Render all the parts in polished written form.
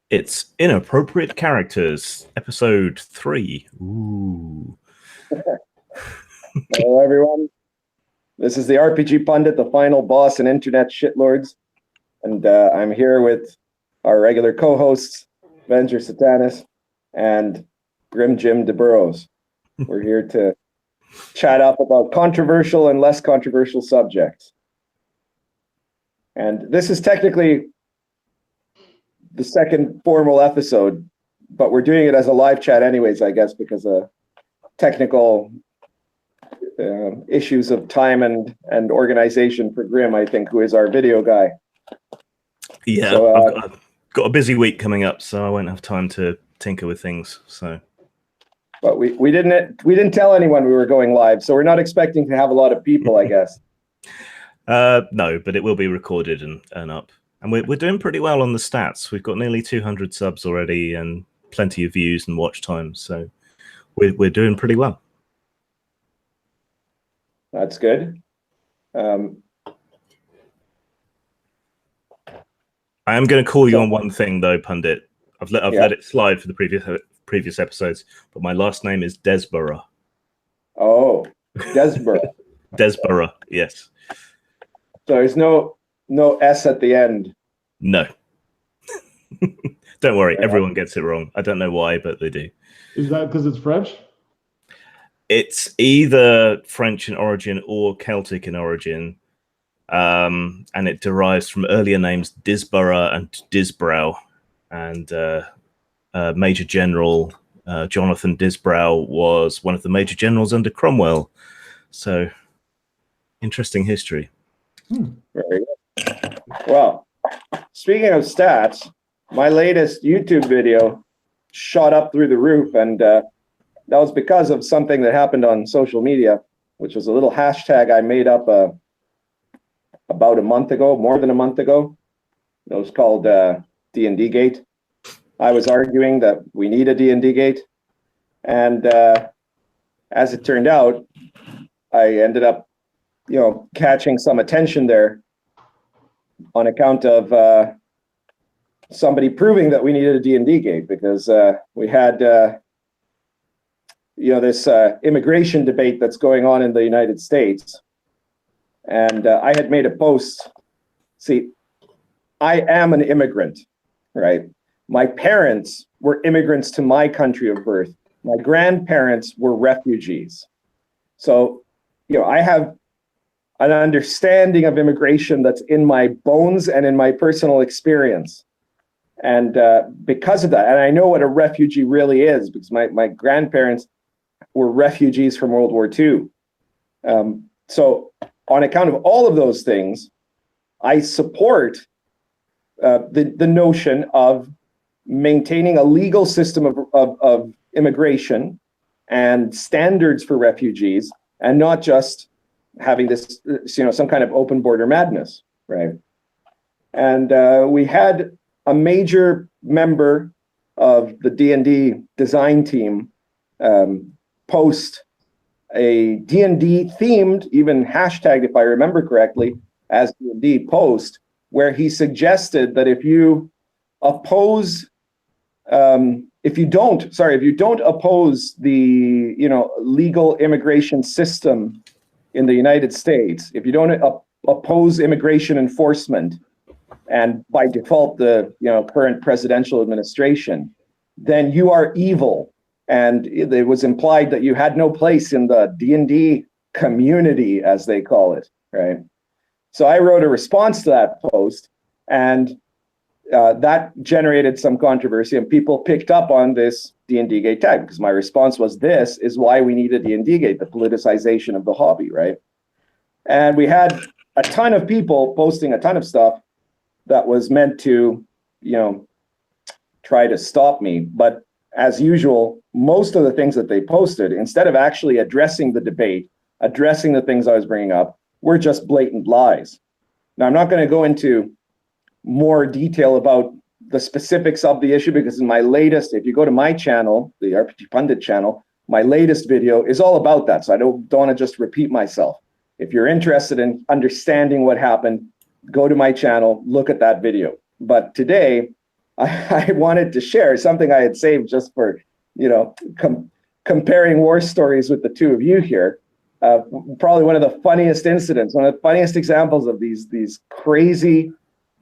It's Inappropriate Characters, episode 3. Ooh. Hello, everyone. This is the RPG Pundit, the final boss and internet shitlords. And I'm here with our regular co-hosts, Venger Satanis and Grim Jim DeBurrows. We're here to chat up about controversial and less controversial subjects. And this is technically the second formal episode, but we're doing it as a live chat anyways, I guess, because of technical issues of time and organization for Grim, I think, who is our video guy. Yeah, so, I've got a busy week coming up, so I won't have time to tinker with things. So, but we didn't tell anyone we were going live, so we're not expecting to have a lot of people, I guess. No, but it will be recorded and up. And we're doing pretty well on the stats. We've got nearly 200 subs already and plenty of views and watch times. So we're doing pretty well. That's good. I am going to call you on one thing, though, Pundit. I've let it slide for the previous episodes, but my last name is Desborough. Oh, Desborough. Desborough, yes. So there's no S at the end. No. Don't worry, everyone gets it wrong. I don't know why, but they do. Is that because it's French? It's either French in origin or Celtic in origin. And it derives from earlier names Disborough and Disbrow. And Major General Jonathan Disbrow was one of the major generals under Cromwell. So, interesting history. Very good. Well, speaking of stats, my latest YouTube video shot up through the roof, and that was because of something that happened on social media, which was a little hashtag I made up about a month ago, more than a month ago. It was called D&D Gate. I was arguing that we need a D&D Gate, and as it turned out, I ended up catching some attention there on account of somebody proving that we needed a D&D Gate, because we had this immigration debate that's going on in the United States. And I had made a post. See, I am an immigrant, right? My parents were immigrants to my country of birth. My grandparents were refugees. So, I have an understanding of immigration that's in my bones and in my personal experience. And because of that, and I know what a refugee really is, because my grandparents were refugees from World War II. So on account of all of those things, I support the notion of maintaining a legal system of immigration and standards for refugees, and not just having this, some kind of open border madness, right? And we had a major member of the D&D design team post a D&D themed, even hashtagged, if I remember correctly, as D&D post, where he suggested that if you don't oppose the legal immigration system in the United States, if you don't oppose immigration enforcement, and by default the current presidential administration, then you are evil. And it was implied that you had no place in the D&D community, as they call it, right? So I wrote a response to that post, and that generated some controversy, and people picked up on this D&D Gate tag, because my response was, this is why we need a D&D Gate, the politicization of the hobby, right? And we had a ton of people posting a ton of stuff that was meant to, try to stop me. But as usual, most of the things that they posted, instead of actually addressing the debate, addressing the things I was bringing up, were just blatant lies. Now, I'm not going to go into more detail about the specifics of the issue, because in my latest, if you go to my channel, the RPG Pundit channel, my latest video is all about that. So I don't want to just repeat myself. If you're interested in understanding what happened, go to my channel, look at that video. But today, I wanted to share, something I had saved just for, comparing war stories with the two of you here. Probably one of the funniest incidents, one of the funniest examples of these crazy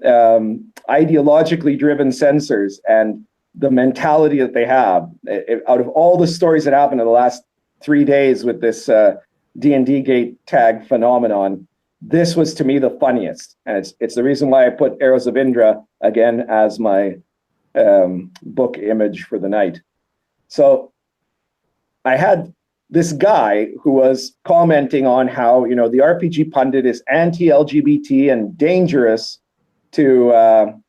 ideologically driven censors and the mentality that they have. Out of all the stories that happened in the last 3 days with this D&D gate tag phenomenon, this was to me the funniest. And it's the reason why I put Arrows of Indra again as my book image for the night. So I had this guy who was commenting on how, the RPG pundit is anti-LGBT and dangerous to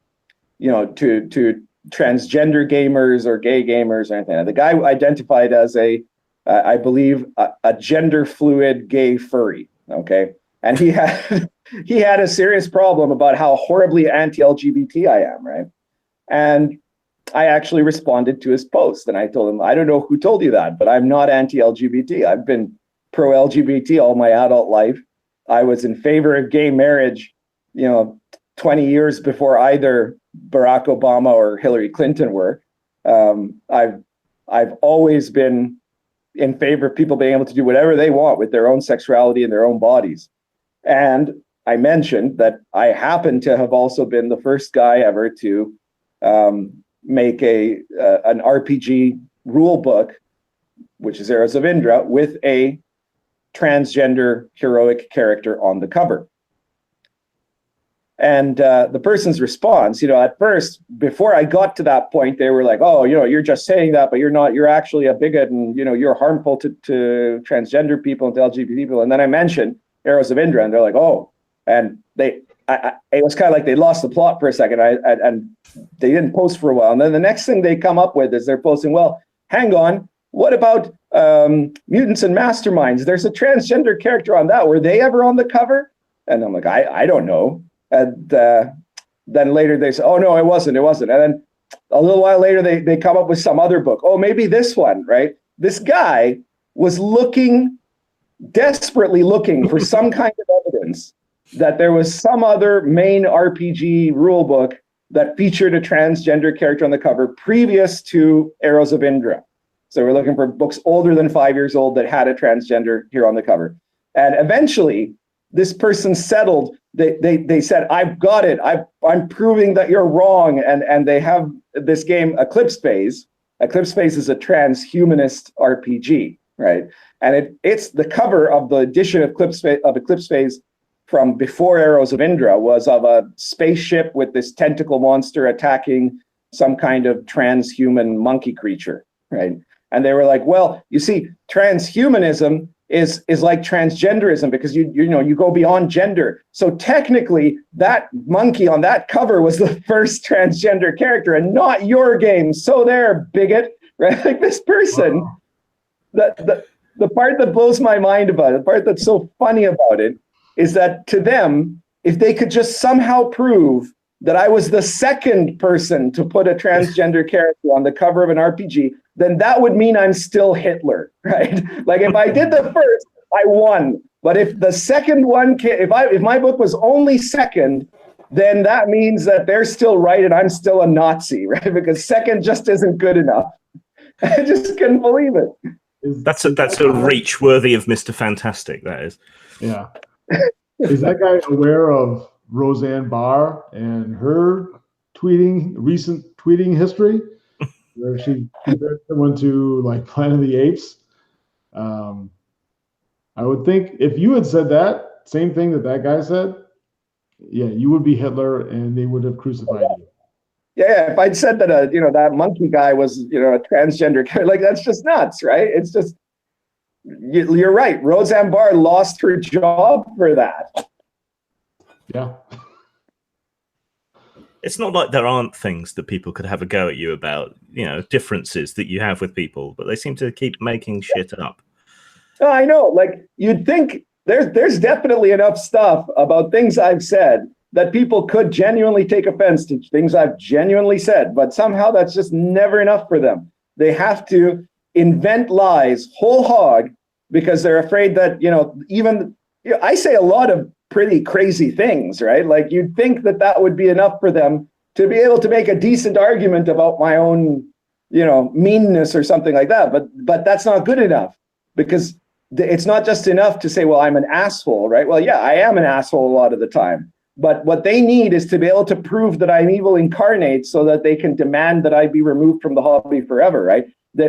transgender gamers or gay gamers or anything. The guy identified as I believe, a gender fluid gay furry. Okay. And he had a serious problem about how horribly anti-LGBT I am. Right. And I actually responded to his post and I told him, I don't know who told you that, but I'm not anti-LGBT. I've been pro-LGBT all my adult life. I was in favor of gay marriage, 20 years before either Barack Obama or Hillary Clinton were. I've always been in favor of people being able to do whatever they want with their own sexuality and their own bodies. And I mentioned that I happen to have also been the first guy ever to make an RPG rule book, which is Arrows of Indra, with a transgender heroic character on the cover. And the person's response, at first, before I got to that point, they were like, oh, you're just saying that, but you're actually a bigot and, you're harmful to transgender people and to LGBT people. And then I mentioned Arrows of Indra and they're like, oh, and it was kind of like they lost the plot for a second and they didn't post for a while. And then the next thing they come up with is they're posting, well, hang on, what about Mutants and Masterminds? There's a transgender character on that. Were they ever on the cover? And I'm like, I don't know. And then later they say, oh, no, it wasn't. And then a little while later, they come up with some other book. Oh, maybe this one, right? This guy was desperately looking for some kind of evidence that there was some other main RPG rule book that featured a transgender character on the cover previous to Arrows of Indra. So we're looking for books older than 5 years old that had a transgender hero on the cover. And eventually, this person settled. They said, I've got it. I'm proving that you're wrong. And they have this game, Eclipse Phase. Eclipse Phase is a transhumanist RPG, right? And it's the cover of the edition of Eclipse Phase from before Arrows of Indra was of a spaceship with this tentacle monster attacking some kind of transhuman monkey creature, right? And they were like, well, you see, transhumanism is like transgenderism because you go beyond gender. So technically, that monkey on that cover was the first transgender character and not your game. So there, bigot, right? Like this person, the part that blows my mind about it, the part that's so funny about it, is that to them, if they could just somehow prove that I was the second person to put a transgender character on the cover of an RPG, then that would mean I'm still Hitler, right? Like if I did the first, I won. But if the second one, if my book was only second, then that means that they're still right and I'm still a Nazi, right? Because second just isn't good enough. I just couldn't believe it. That's a reach worthy of Mr. Fantastic, that is. Yeah. Is that guy aware of Roseanne Barr and her recent tweeting history, where she compared someone to like Planet of the Apes? I would think if you had said that same thing that guy said, yeah, you would be Hitler and they would have crucified you. Yeah, if I'd said that that monkey guy was a transgender character, like that's just nuts, right? It's just you're right. Roseanne Barr lost her job for that. Yeah. It's not like there aren't things that people could have a go at you about, differences that you have with people, but they seem to keep making shit up. Oh, I know. Like you'd think there's definitely enough stuff about things I've said that people could genuinely take offense to things I've genuinely said, but somehow that's just never enough for them. They have to invent lies whole hog because they're afraid that, I say a lot of pretty crazy things, right? Like you'd think that would be enough for them to be able to make a decent argument about my own, meanness or something like that. But that's not good enough, because it's not just enough to say, well, I'm an asshole, right? Well, yeah, I am an asshole a lot of the time. But what they need is to be able to prove that I'm evil incarnate so that they can demand that I be removed from the hobby forever, right?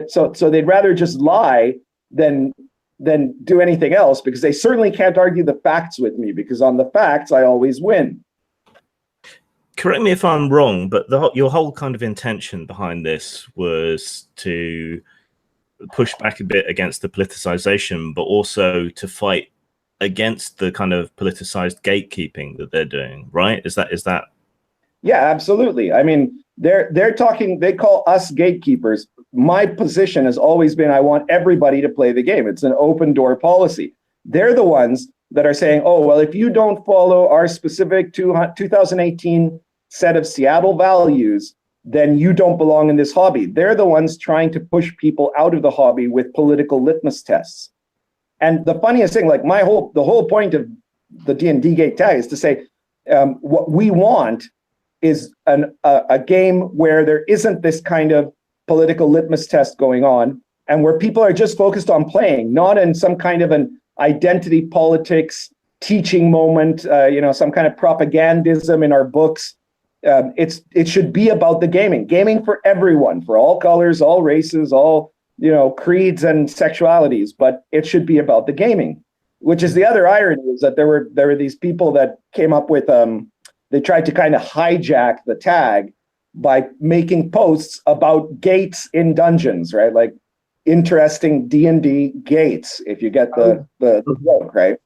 So they'd rather just lie than do anything else, because they certainly can't argue the facts with me, because on the facts, I always win. Correct me if I'm wrong, but your whole kind of intention behind this was to push back a bit against the politicization, but also to fight against the kind of politicized gatekeeping that they're doing, right? Is that? Yeah, absolutely. I mean, they're talking, they call us gatekeepers. My position has always been, I want everybody to play the game. It's an open door policy. They're the ones that are saying, oh, well, if you don't follow our specific 2018 set of Seattle values, then you don't belong in this hobby. They're the ones trying to push people out of the hobby with political litmus tests. And the funniest thing, like the whole point of the D&D Gate tag is to say, what we want is a game where there isn't this kind of political litmus test going on, and where people are just focused on playing, not in some kind of an identity politics teaching moment, some kind of propagandism in our books. It should be about the gaming for everyone, for all colors, all races, all creeds and sexualities, but it should be about the gaming. Which is the other irony, is that there were these people that came up with they tried to kind of hijack the tag by making posts about gates in dungeons, right? Like interesting D&D gates, if you get the joke, right?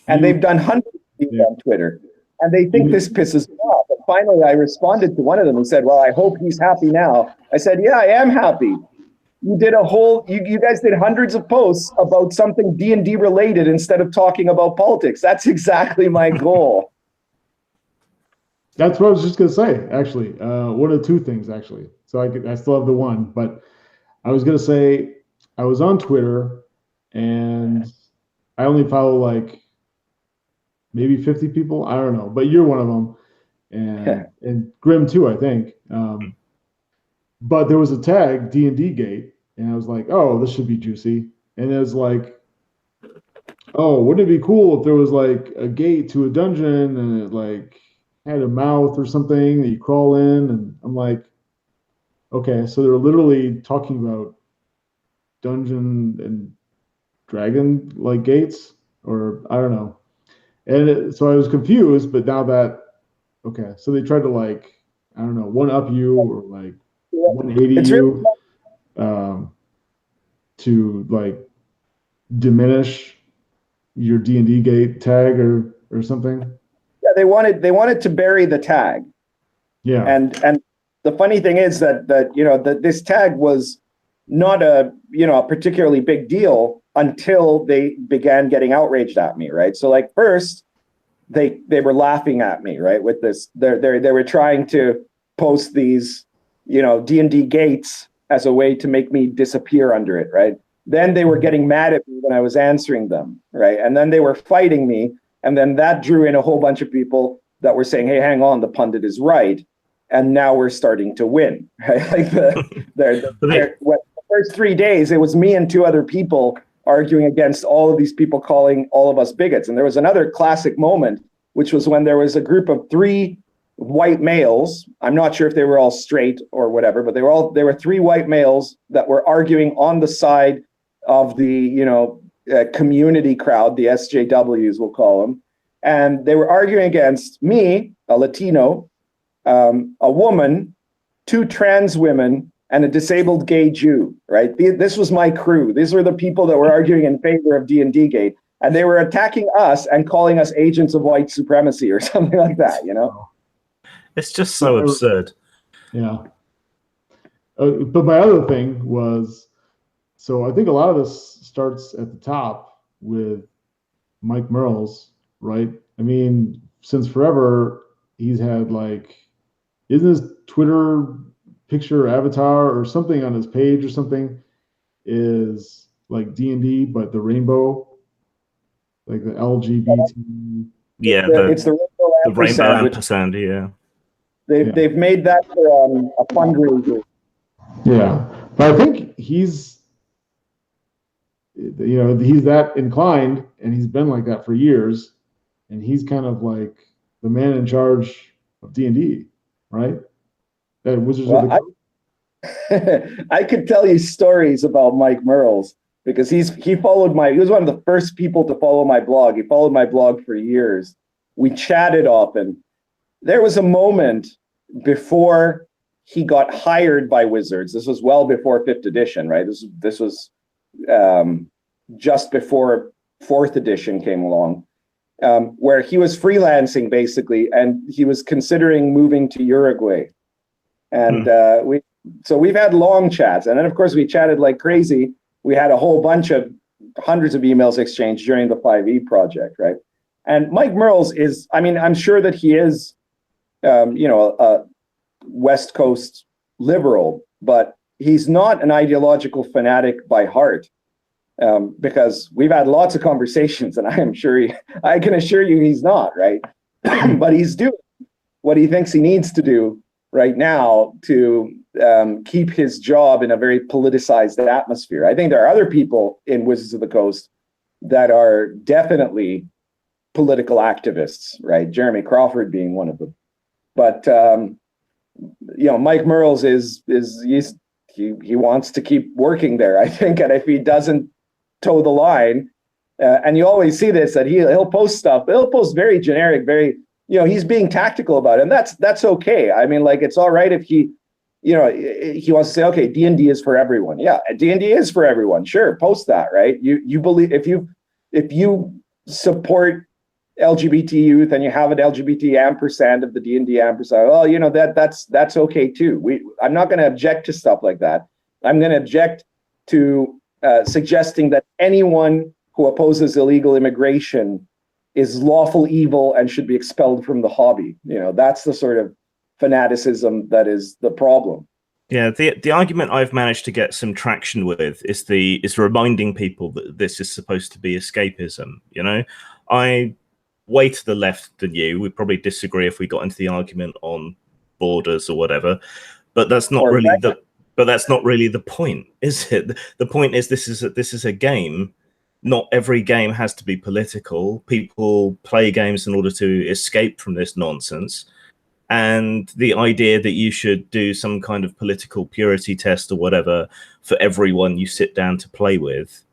And they've done hundreds of these on Twitter, and they think this pisses me off. But finally, I responded to one of them and said, well, I hope he's happy now. I said, yeah, I am happy. You did you guys did hundreds of posts about something D&D related instead of talking about politics. That's exactly my goal. That's what I was just going to say, actually. One of two things, actually. So I still have the one, but I was going to say, I was on Twitter and I only follow like maybe 50 people. I don't know, but you're one of them. And Grim too, I think. But there was a tag, D&D Gate, and I was like, oh, this should be juicy. And it was like, oh, wouldn't it be cool if there was like a gate to a dungeon and it like had a mouth or something that you crawl in? And I'm like, okay, so they're literally talking about Dungeon and Dragon like gates, or I don't know. And so I was confused, but now that, okay, so they tried to like, I don't know, one up you or like 180 you to like diminish your D&D Gate tag or something. Yeah, they wanted to bury the tag. Yeah. And the funny thing is that this tag was not a particularly big deal until they began getting outraged at me, right? So like first they were laughing at me, right, with this. They were trying to post these D&D gates as a way to make me disappear under it, right? Then they were getting mad at me when I was answering them, right? And then they were fighting me, and then that drew in a whole bunch of people that were saying, hey, hang on, the pundit is right. And now we're starting to win, right? Like the first 3 days, it was me and two other people arguing against all of these people calling all of us bigots. And there was another classic moment, which was when there was a group of 3 white males. I'm not sure if they were all straight or whatever, but there were 3 white males that were arguing on the side of the community crowd, the SJWs, we'll call them. And they were arguing against me, a Latino, a woman, 2 trans women, and a disabled gay Jew, right? This was my crew. These were the people that were arguing in favor of D&D Gate. And they were attacking us and calling us agents of white supremacy or something like that, It's just so absurd. Yeah. But my other thing was, so I think a lot of this starts at the top with Mike Merles, right? I mean, since forever, he's had like, isn't his Twitter picture avatar or something on his page or something is like D&D, but the rainbow, like the LGBT. Yeah, it's the rainbow ampersand, yeah. They've made that for a fundraiser. Yeah, but I think he's that inclined, and he's been like that for years, and he's kind of like the man in charge of D&D, right? At Wizards of the Coast. I could tell you stories about Mike Merles because he was one of the first people to follow my blog. He followed my blog for years. We chatted often. There was a moment before he got hired by Wizards. This was well before 5th edition, right? This was just before 4th edition came along, where he was freelancing basically, and he was considering moving to Uruguay. And we've had long chats, and then of course we chatted like crazy. We had a whole bunch of hundreds of emails exchanged during the 5e project, right? And Mike Merles is, I mean, I'm sure that he is, a West Coast liberal, but he's not an ideological fanatic by heart, because we've had lots of conversations, and I can assure you he's not, right? But he's doing what he thinks he needs to do right now to keep his job in a very politicized atmosphere. I think there are other people in Wizards of the Coast that are definitely political activists, right? Jeremy Crawford being one of them. But Mike Merles he wants to keep working there, I think, and if he doesn't toe the line, and you always see this, that he'll post stuff. He'll post very generic, very, he's being tactical about it, and that's okay. I mean, like, it's all right if he wants to say, okay, D&D is for everyone. Yeah, D&D is for everyone. Sure, post that, right? You believe, if you support LGBT youth and you have an LGBT ampersand of the D&D ampersand, well, that's okay too. I'm not going to object to stuff like that. I'm going to object to suggesting that anyone who opposes illegal immigration is lawful evil and should be expelled from the hobby. That's the sort of fanaticism that is the problem. Yeah, the argument I've managed to get some traction with is reminding people that this is supposed to be escapism. I way to the left than you. We'd probably disagree if we got into the argument on borders or whatever, but that's not really the point, is it? The point is this is a game. Not every game has to be political. People play games in order to escape from this nonsense. And the idea that you should do some kind of political purity test or whatever for everyone you sit down to play with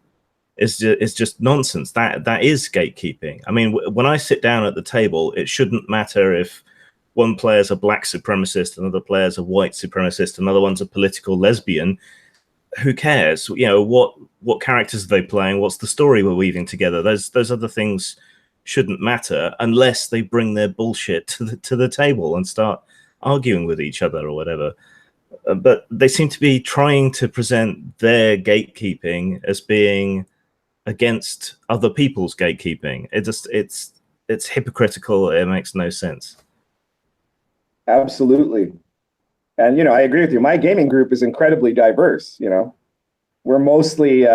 is just nonsense. That is gatekeeping. I mean, when I sit down at the table, it shouldn't matter if one player's a black supremacist, another player's a white supremacist, another one's a political lesbian. Who cares? What characters are they playing? What's the story we're weaving together? Those other things shouldn't matter unless they bring their bullshit to the table and start arguing with each other or whatever. But they seem to be trying to present their gatekeeping as being against other people's gatekeeping. It's hypocritical. It makes no sense. Absolutely. And, I agree with you. My gaming group is incredibly diverse. We're mostly,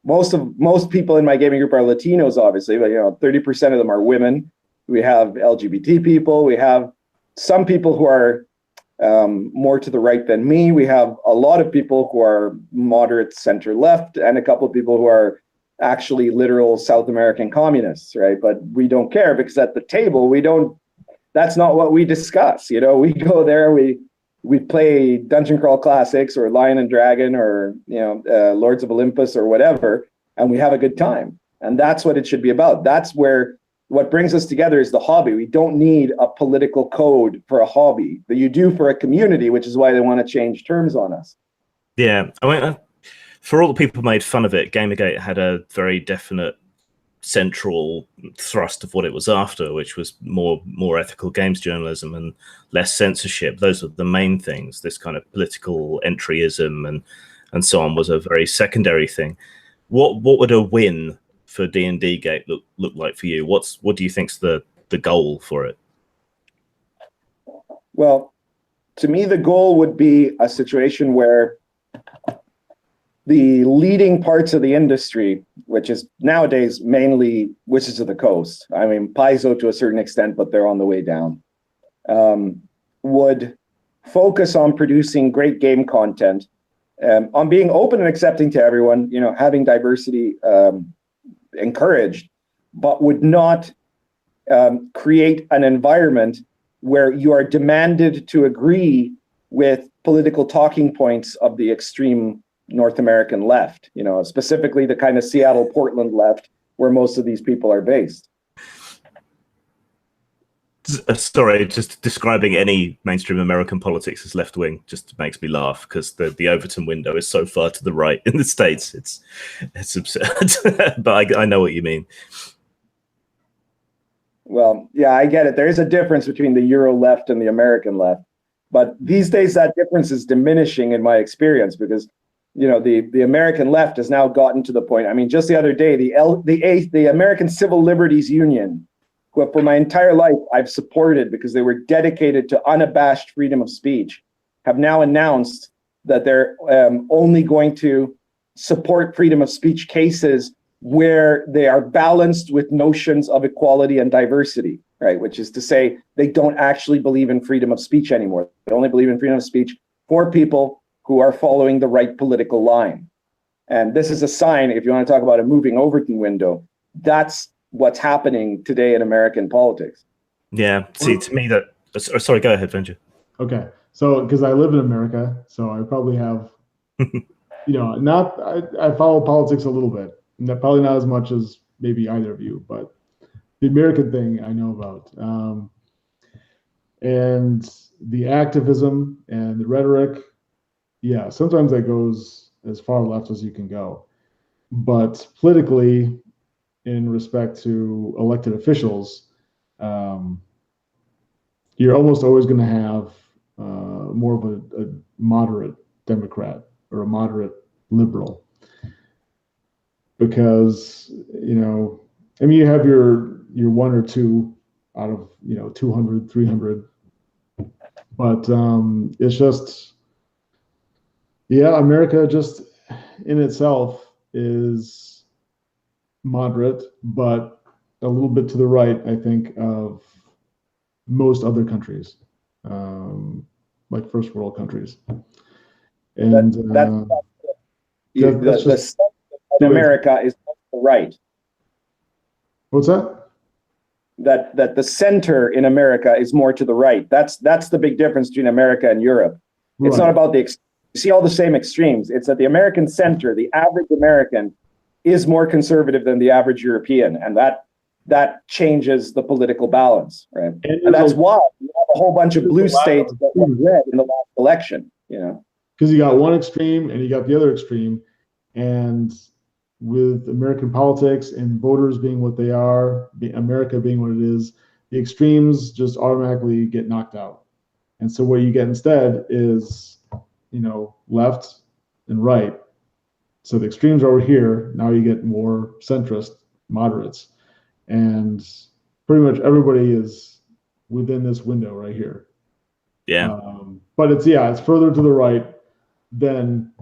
most people in my gaming group are Latinos, obviously, but, 30% of them are women. We have LGBT people. We have some people who are more to the right than me. We have a lot of people who are moderate center left, and a couple of people who are actually literal South American communists, right? But we don't care, because at the table, that's not what we discuss. We go there, we play Dungeon Crawl Classics or Lion and Dragon or Lords of Olympus or whatever, and we have a good time. And that's what it should be about. That's where what brings us together is the hobby. We don't need a political code for a hobby, but you do for a community, which is why they want to change terms on us. Yeah, I mean, for all the people who made fun of it, Gamergate had a very definite central thrust of what it was after, which was more ethical games journalism and less censorship. Those were the main things. This kind of political entryism and so on was a very secondary thing. What would a win for D&D Gate look like for you? What do you think's the goal for it? Well, to me, the goal would be a situation where the leading parts of the industry, which is nowadays mainly Wizards of the Coast. I mean, Paizo to a certain extent, but they're on the way down. would focus on producing great game content, on being open and accepting to everyone, having diversity encouraged, but would not create an environment where you are demanded to agree with political talking points of the extreme North American left, specifically the kind of Seattle, Portland left, where most of these people are based. Sorry, just describing any mainstream American politics as left-wing just makes me laugh, because the Overton window is so far to the right in the States. It's absurd, but I know what you mean. Well, yeah, I get it. There is a difference between the Euro left and the American left, but these days that difference is diminishing in my experience, because the American left has now gotten to the point. I mean, just the other day, the American Civil Liberties Union, who for my entire life I've supported because they were dedicated to unabashed freedom of speech, have now announced that they're only going to support freedom of speech cases where they are balanced with notions of equality and diversity, right? Which is to say, they don't actually believe in freedom of speech anymore. They only believe in freedom of speech for people who are following the right political line. And this is a sign, if you want to talk about a moving Overton window, that's what's happening today in American politics. Yeah, see, to me that... Sorry, go ahead, Venture. Okay, so because I live in America, so I probably have, I follow politics a little bit. Probably not as much as maybe either of you, but the American thing I know about. And the activism and the rhetoric, yeah, sometimes that goes as far left as you can go. But politically, in respect to elected officials, you're almost always going to have more of a moderate Democrat or a moderate liberal. Because, you have your one or two out of, 200, 300. But it's just, America just in itself is moderate, but a little bit to the right, I think, of most other countries, like first world countries. And that's just... in America is to the right. What's that? That the center in America is more to the right. That's the big difference between America and Europe. Right. It's not about you see all the same extremes. It's that the American center, the average American, is more conservative than the average European, and that changes the political balance, right? And that's why you have a whole bunch of blue states that went red in the last election. Because you got one extreme and you got the other extreme, and with American politics and voters being what they are, America being what it is, the extremes just automatically get knocked out. And so what you get instead is, left and right. So the extremes are over here. Now you get more centrist, moderates. And pretty much everybody is within this window right here. Yeah. But it's further to the right than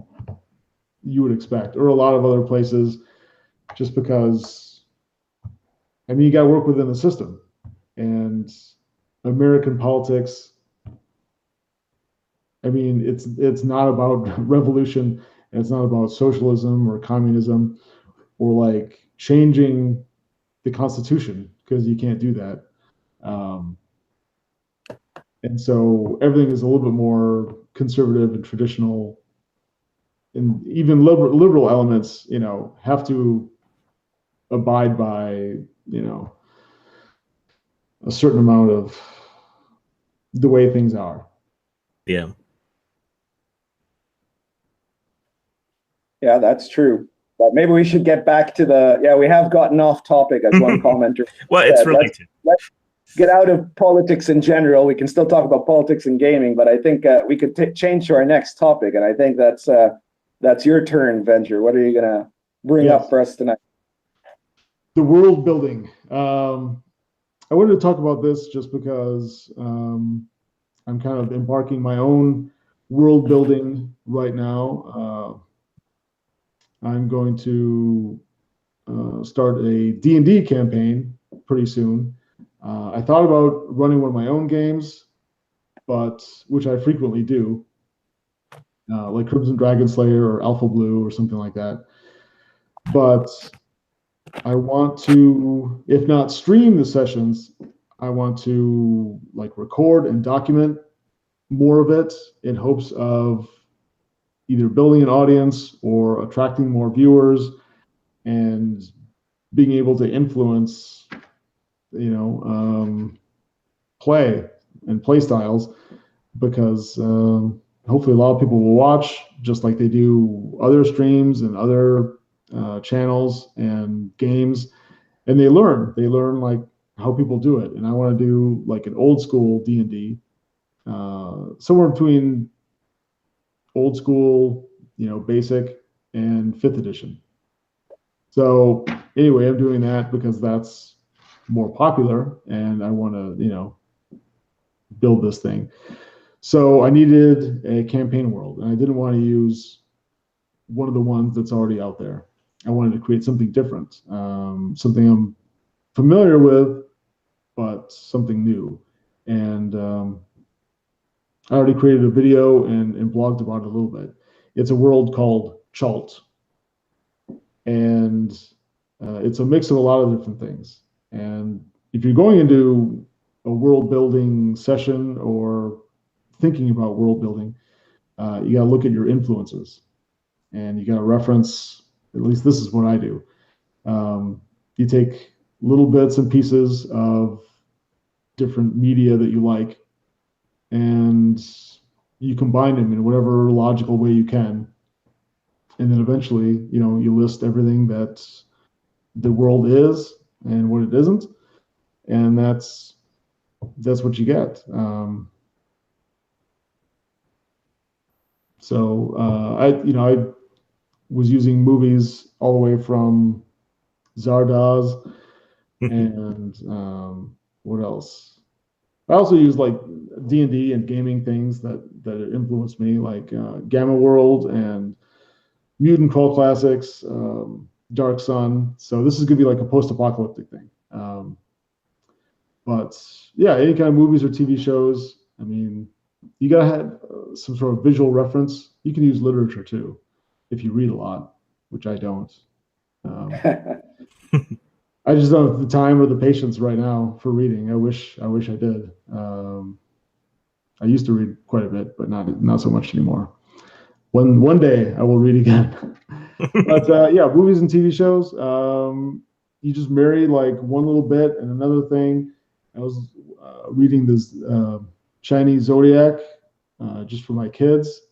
you would expect, or a lot of other places, just because, you got to work within the system. And American politics, it's not about revolution, and it's not about socialism or communism or like changing the Constitution, because you can't do that. And so everything is a little bit more conservative and traditional. And even liberal elements, have to abide by, a certain amount of the way things are. Yeah. Yeah, that's true. But maybe we should get back to we have gotten off topic, as one commenter well, said. it's related. Let's get out of politics in general. We can still talk about politics and gaming, but I think we could change to our next topic. And I think that's your turn, Venture. What are you going to bring up for us tonight? The world building. I wanted to talk about this just because I'm kind of embarking my own world building right now. I'm going to start a D&D campaign pretty soon. I thought about running one of my own games, but which I frequently do, like Crimson Dragon Slayer or Alpha Blue or something like that. But I want to, if not stream the sessions, I want to like record and document more of it in hopes of either building an audience or attracting more viewers and being able to influence, play and play styles, because hopefully a lot of people will watch just like they do other streams and other channels and games, and they learn like how people do it. And I want to do like an old school D&D, somewhere between old school, basic and 5th edition. So anyway, I'm doing that because that's more popular and I want to, build this thing. So I needed a campaign world, and I didn't want to use one of the ones that's already out there. I wanted to create something different, something I'm familiar with, but something new. And I already created a video and blogged about it a little bit. It's a world called Chult, and it's a mix of a lot of different things. And if you're going into a world building session or thinking about world building, you got to look at your influences, and you got to reference, at least this is what I do. You take little bits and pieces of different media that you like, and you combine them in whatever logical way you can. And then eventually, you list everything that the world is and what it isn't. And that's what you get. I was using movies all the way from Zardoz and what else? I also use like D&D and gaming things that influenced me, like Gamma World and Mutant Crawl Classics, Dark Sun. So this is gonna be like a post-apocalyptic thing. But yeah, any kind of movies or TV shows. I mean, you gotta have some sort of visual reference. You can use literature too, if you read a lot, which I don't. I just don't have the time or the patience right now for reading. I wish I did. I used to read quite a bit, but not so much anymore. One day I will read again. But yeah, movies and TV shows. You just marry like one little bit and another thing. I was reading this Chinese zodiac just for my kids,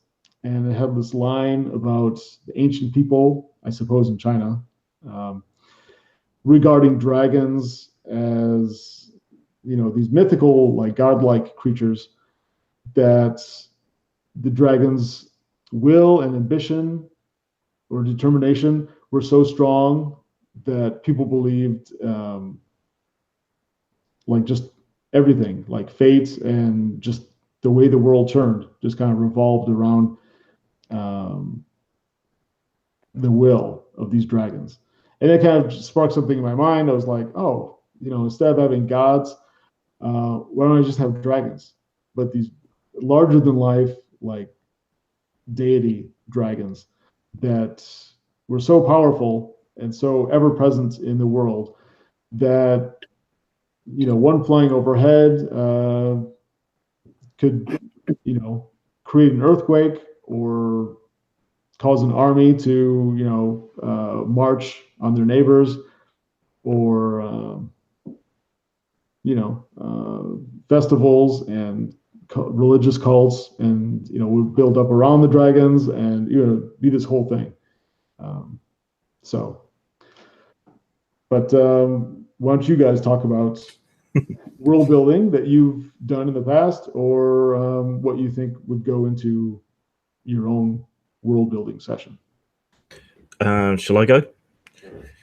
and it had this line about the ancient people, I suppose in China, regarding dragons as these mythical, like godlike creatures, that the dragons' will and ambition or determination were so strong that people believed like just everything, like fate and just the way the world turned, just kind of revolved around the will of these dragons. And it kind of sparked something in my mind. I was like, oh, instead of having gods, why don't I just have dragons? But these larger than life, like deity dragons that were so powerful and so ever present in the world that one flying overhead could create an earthquake or cause an army to march on their neighbors, or festivals and religious cults, and would build up around the dragons and be this whole thing. But why don't you guys talk about world building that you've done in the past, or what you think would go into your own world building session? Shall I go?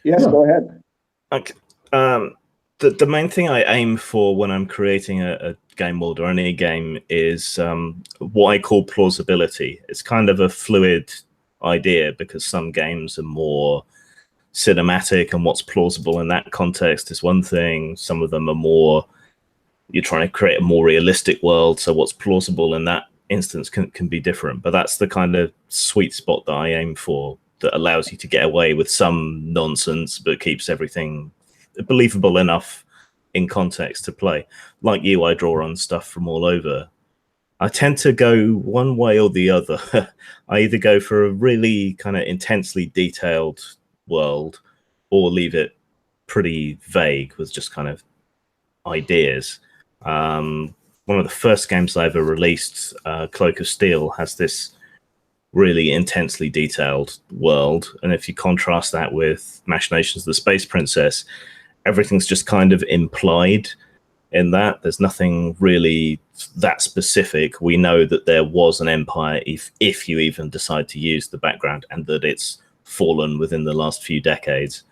Yes, yeah. Go ahead. Okay. The main thing I aim for when I'm creating a game world or any game is what I call plausibility. It's kind of a fluid idea because some games are more cinematic, and what's plausible in that context is one thing. Some of them are more you're trying to create a more realistic world. So what's plausible in that instance can be different. But that's the kind of sweet spot that I aim for, that allows you to get away with some nonsense, but keeps everything believable enough in context to play. Like you, I draw on stuff from all over. I tend to go one way or the other. I either go for a really kind of intensely detailed world, or leave it pretty vague with just kind of ideas. One of the first games I ever released, Cloak of Steel, has this really intensely detailed world, and if you contrast that with Machinations of the Space Princess, everything's just kind of implied in that. There's nothing really that specific. We know that there was an empire, if you even decide to use the background, and that it's fallen within the last few decades,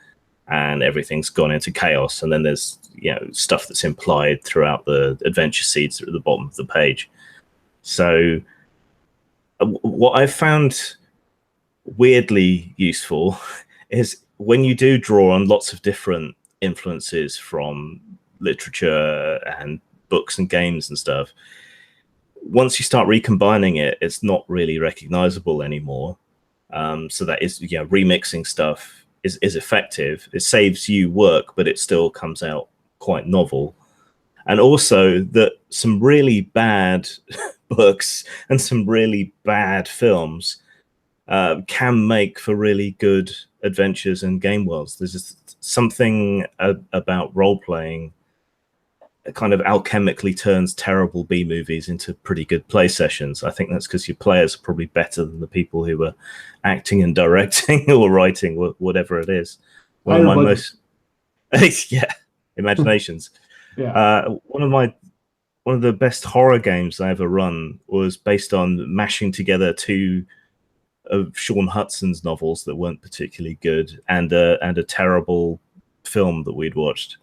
and everything's gone into chaos. And then there's, you know, stuff that's implied throughout the adventure seeds at the bottom of the page. So what I've found weirdly useful is when you do draw on lots of different influences from literature and books and games and stuff, once you start recombining it, it's not really recognizable anymore. So that is, you know, remixing stuff is effective. It saves you work, but it still comes out quite novel. And also that some really bad books and some really bad films can make for really good adventures and game worlds. There's just something about role-playing kind of alchemically turns terrible B movies into pretty good play sessions. I think that's because your players are probably better than the people who are acting and directing or writing, whatever it is. One of my most imaginations. One of the best horror games I ever run was based on mashing together two of Sean Hudson's novels that weren't particularly good, and a terrible film that we'd watched.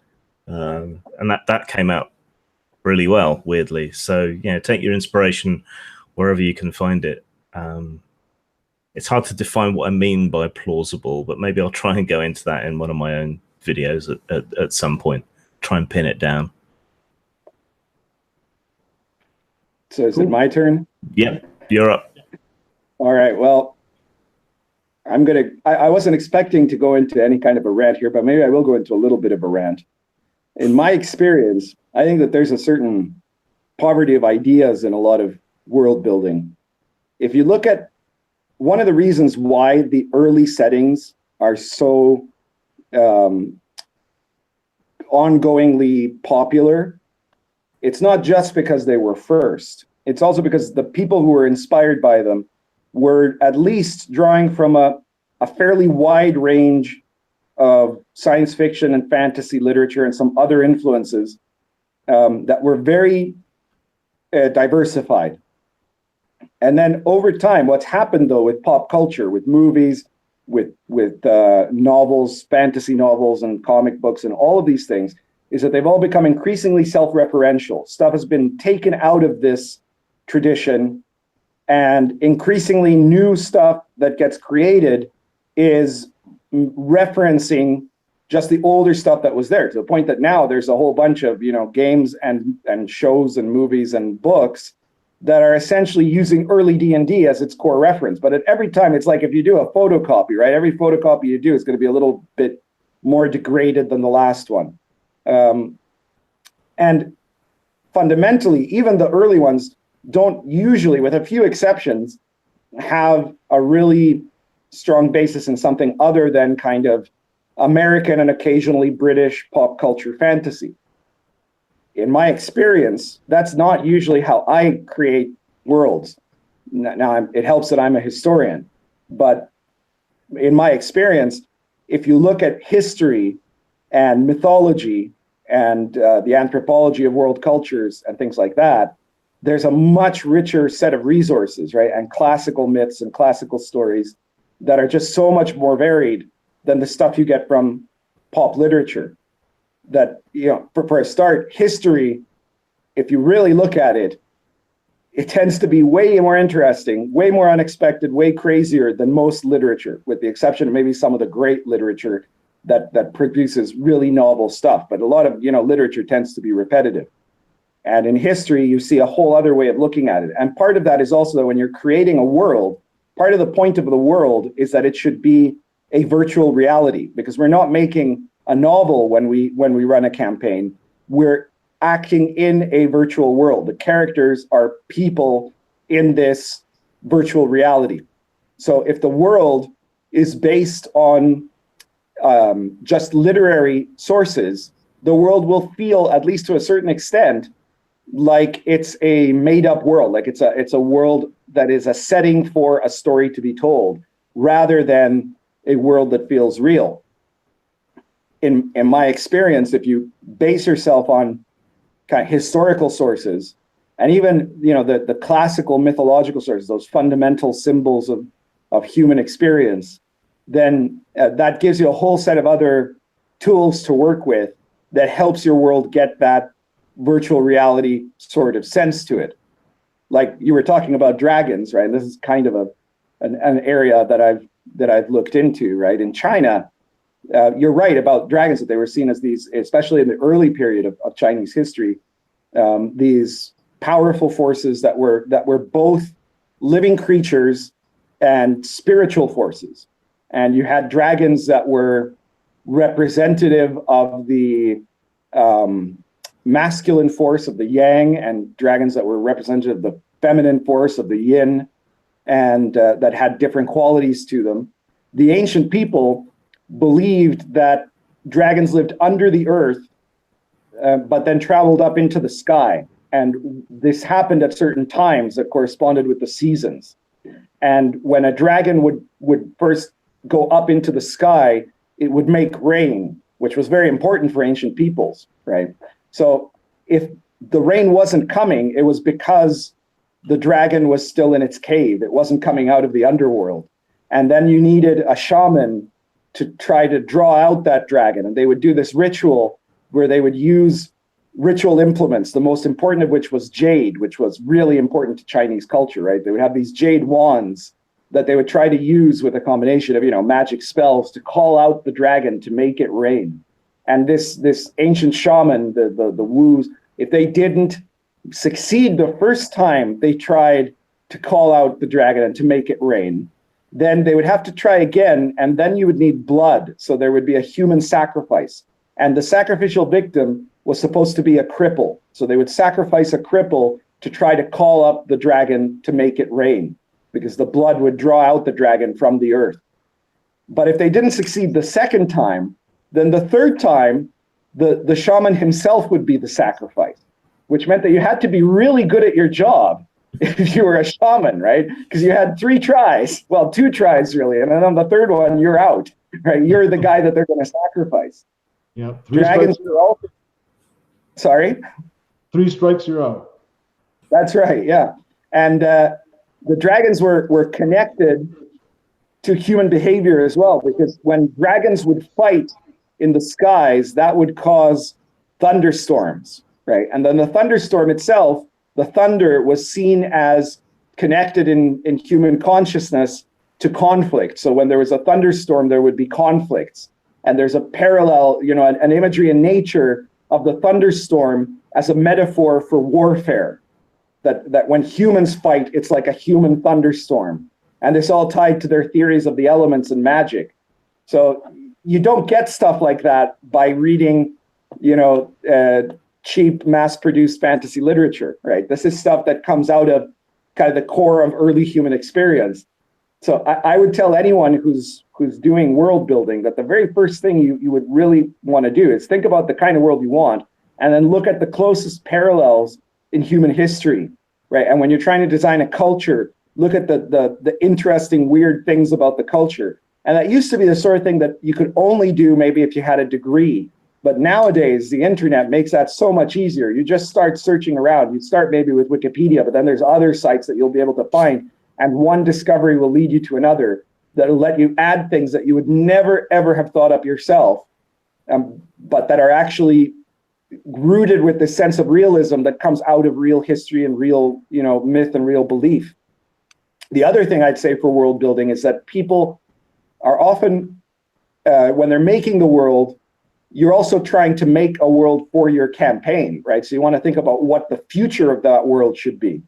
And that came out really well, weirdly. So, you know, take your inspiration wherever you can find it. It's hard to define what I mean by plausible, but maybe I'll try and go into that in one of my own videos at some point. Try and pin it down. So is it my turn? Yep, you're up. All right, well, I wasn't expecting to go into any kind of a rant here, but maybe I will go into a little bit of a rant. In my experience, I think that there's a certain poverty of ideas in a lot of world building. If you look at one of the reasons why the early settings are so ongoingly popular, it's not just because they were first. It's also because the people who were inspired by them were at least drawing from a fairly wide range of science fiction and fantasy literature and some other influences that were very diversified. And then over time, what's happened though with pop culture, with movies, with novels, fantasy novels and comic books and all of these things, is that they've all become increasingly self-referential. Stuff has been taken out of this tradition, and increasingly new stuff that gets created is referencing just the older stuff that was there, to the point that now there's a whole bunch of, you know, games and shows and movies and books that are essentially using early D&D as its core reference. But at every time, it's like if you do a photocopy, right? Every photocopy you do is going to be a little bit more degraded than the last one. And fundamentally, even the early ones don't usually, with a few exceptions, have a really strong basis in something other than kind of American and occasionally British pop culture fantasy. In my experience, that's not usually how I create worlds. Now, it helps that I'm a historian, but in my experience, if you look at history and mythology and the anthropology of world cultures and things like that, there's a much richer set of resources, right? And classical myths and classical stories that are just so much more varied than the stuff you get from pop literature. That, you know, for a start, history, if you really look at it, it tends to be way more interesting, way more unexpected, way crazier than most literature, with the exception of maybe some of the great literature that produces really novel stuff. But a lot of, you know, literature tends to be repetitive. And in history, you see a whole other way of looking at it. And part of that is also that when you're creating a world, part of the point of the world is that it should be a virtual reality, because we're not making a novel when we run a campaign. We're acting in a virtual world. The characters are people in this virtual reality. So if the world is based on just literary sources, the world will feel, at least to a certain extent, like it's a made-up world, like it's a world that is a setting for a story to be told, rather than a world that feels real. In my experience, if you base yourself on kind of historical sources, and even the classical mythological sources, those fundamental symbols of human experience, then that gives you a whole set of other tools to work with that helps your world get that virtual reality sort of sense to it. Like you were talking about dragons, right? This is kind of an area that I've looked into, right? In China, you're right about dragons, that they were seen as these, especially in the early period of Chinese history, these powerful forces that were both living creatures and spiritual forces. And you had dragons that were representative of the masculine force of the yang, and dragons that were representative of the feminine force of the yin, and that had different qualities to them. The ancient people believed that dragons lived under the earth, but then traveled up into the sky. And this happened at certain times that corresponded with the seasons. And when a dragon would first go up into the sky, it would make rain, which was very important for ancient peoples, right? So if the rain wasn't coming, it was because the dragon was still in its cave. It wasn't coming out of the underworld. And then you needed a shaman to try to draw out that dragon. And they would do this ritual where they would use ritual implements, the most important of which was jade, which was really important to Chinese culture, right? They would have these jade wands that they would try to use with a combination of, magic spells to call out the dragon to make it rain. And this ancient shaman, the Wus, if they didn't succeed the first time they tried to call out the dragon and to make it rain, then they would have to try again, and then you would need blood. So there would be a human sacrifice. And the sacrificial victim was supposed to be a cripple. So they would sacrifice a cripple to try to call up the dragon to make it rain, because the blood would draw out the dragon from the earth. But if they didn't succeed the second time, then the third time, the shaman himself would be the sacrifice, which meant that you had to be really good at your job if you were a shaman, right? Because you had 3 tries, well, 2 tries really, and then on the third one, you're out, right? You're the guy that they're going to sacrifice. Yeah, dragons are also... Sorry? 3 strikes, you're out. That's right, yeah. And the dragons were connected to human behavior as well, because when dragons would fight in the skies, that would cause thunderstorms, right? And then the thunderstorm itself, the thunder was seen as connected in human consciousness to conflict. So when there was a thunderstorm, there would be conflicts. And there's a parallel, an imagery in nature of the thunderstorm as a metaphor for warfare. That when humans fight, it's like a human thunderstorm. And this all tied to their theories of the elements and magic. So you don't get stuff like that by reading, cheap mass-produced fantasy literature, right? This is stuff that comes out of kind of the core of early human experience. So I would tell anyone who's doing world building that the very first thing you would really want to do is think about the kind of world you want, and then look at the closest parallels in human history, right? And when you're trying to design a culture, look at the interesting, weird things about the culture. And that used to be the sort of thing that you could only do maybe if you had a degree. But nowadays, the internet makes that so much easier. You just start searching around. You start maybe with Wikipedia, but then there's other sites that you'll be able to find. And one discovery will lead you to another that'll let you add things that you would never, ever have thought up yourself, but that are actually rooted with this sense of realism that comes out of real history and real, myth and real belief. The other thing I'd say for world building is that people are often, when they're making the world, you're also trying to make a world for your campaign, right? So you want to think about what the future of that world should be.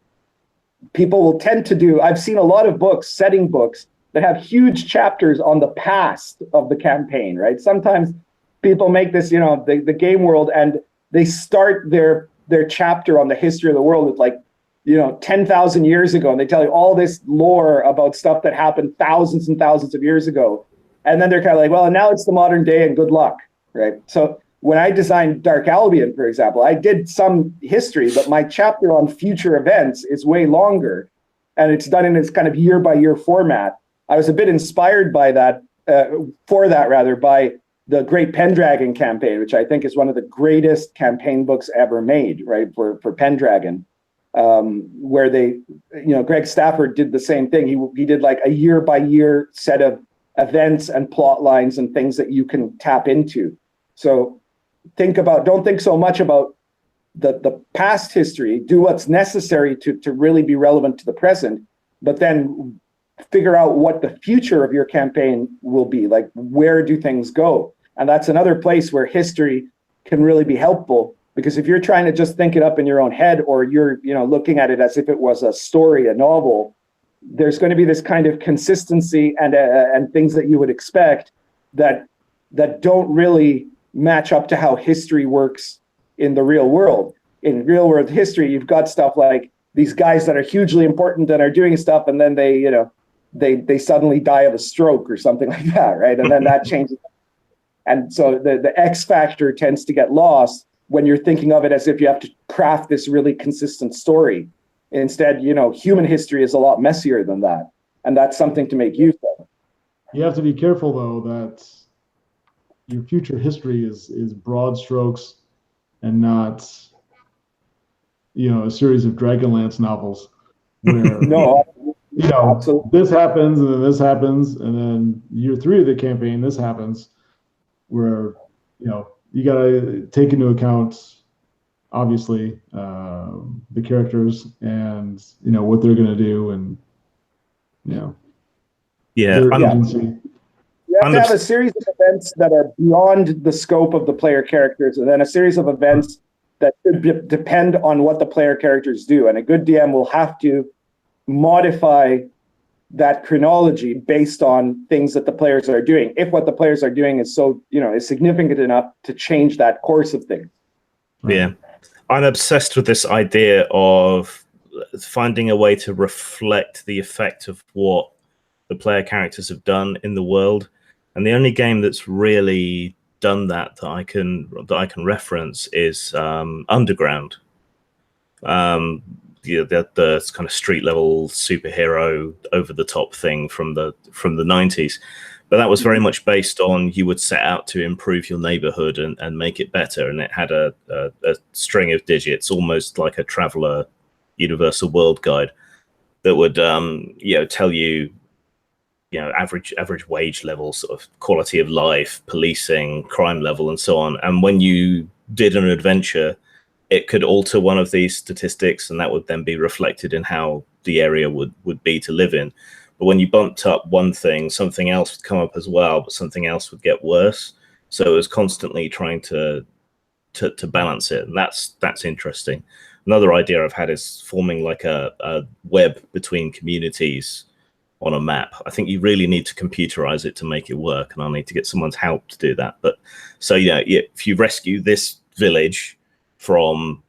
People will tend to do, I've seen a lot of books, setting books, that have huge chapters on the past of the campaign, right? Sometimes people make this, the game world, and they start their chapter on the history of the world with 10,000 years ago, and they tell you all this lore about stuff that happened thousands and thousands of years ago. And then they're kind of like, well, and now it's the modern day and good luck, right? So when I designed Dark Albion, for example, I did some history, but my chapter on future events is way longer, and it's done in this kind of year-by-year format. I was a bit inspired by that, by the Great Pendragon campaign, which I think is one of the greatest campaign books ever made, right, for Pendragon, where Greg Stafford did the same thing. He did like a year-by-year set of events and plot lines and things that you can tap into. So don't think so much about the past history. Do what's necessary to really be relevant to the present, but then figure out what the future of your campaign will be. Like, where do things go? And that's another place where history can really be helpful, because if you're trying to just think it up in your own head, or you're looking at it as if it was a story, a novel, there's going to be this kind of consistency and things that you would expect that don't really match up to how history works in the real world. In real world history, you've got stuff like these guys that are hugely important and are doing stuff, and then they suddenly die of a stroke or something like that, right? And then that changes. And so the X factor tends to get lost when you're thinking of it as if you have to craft this really consistent story. Instead, human history is a lot messier than that. And that's something to make use of. You have to be careful, though, that your future history is broad strokes and not, a series of Dragonlance novels where no, this happens and then this happens, and then year 3 of the campaign, this happens, where you got to take into account, obviously, the characters and what they're going to do, and urgency. You have to have a series of events that are beyond the scope of the player characters, and then a series of events that should depend on what the player characters do. And a good DM will have to modify that chronology based on things that the players are doing, if what the players are doing is is significant enough to change that course of things. Yeah. I'm obsessed with this idea of finding a way to reflect the effect of what the player characters have done in the world. And the only game that's really done that I can reference is Underground. The kind of street level superhero over the top thing from the 90s. But that was very much based on, you would set out to improve your neighborhood and make it better. And it had a string of digits, almost like a traveler universal world guide, that would tell you average wage level, sort of quality of life, policing, crime level, and so on. And when you did an adventure, it could alter one of these statistics, and that would then be reflected in how the area would be to live in. But when you bumped up one thing, something else would come up as well, but something else would get worse. So it was constantly trying to balance it, and that's interesting. Another idea I've had is forming like a web between communities on a map. I think you really need to computerize it to make it work, and I'll need to get someone's help to do that. But so if you rescue this village from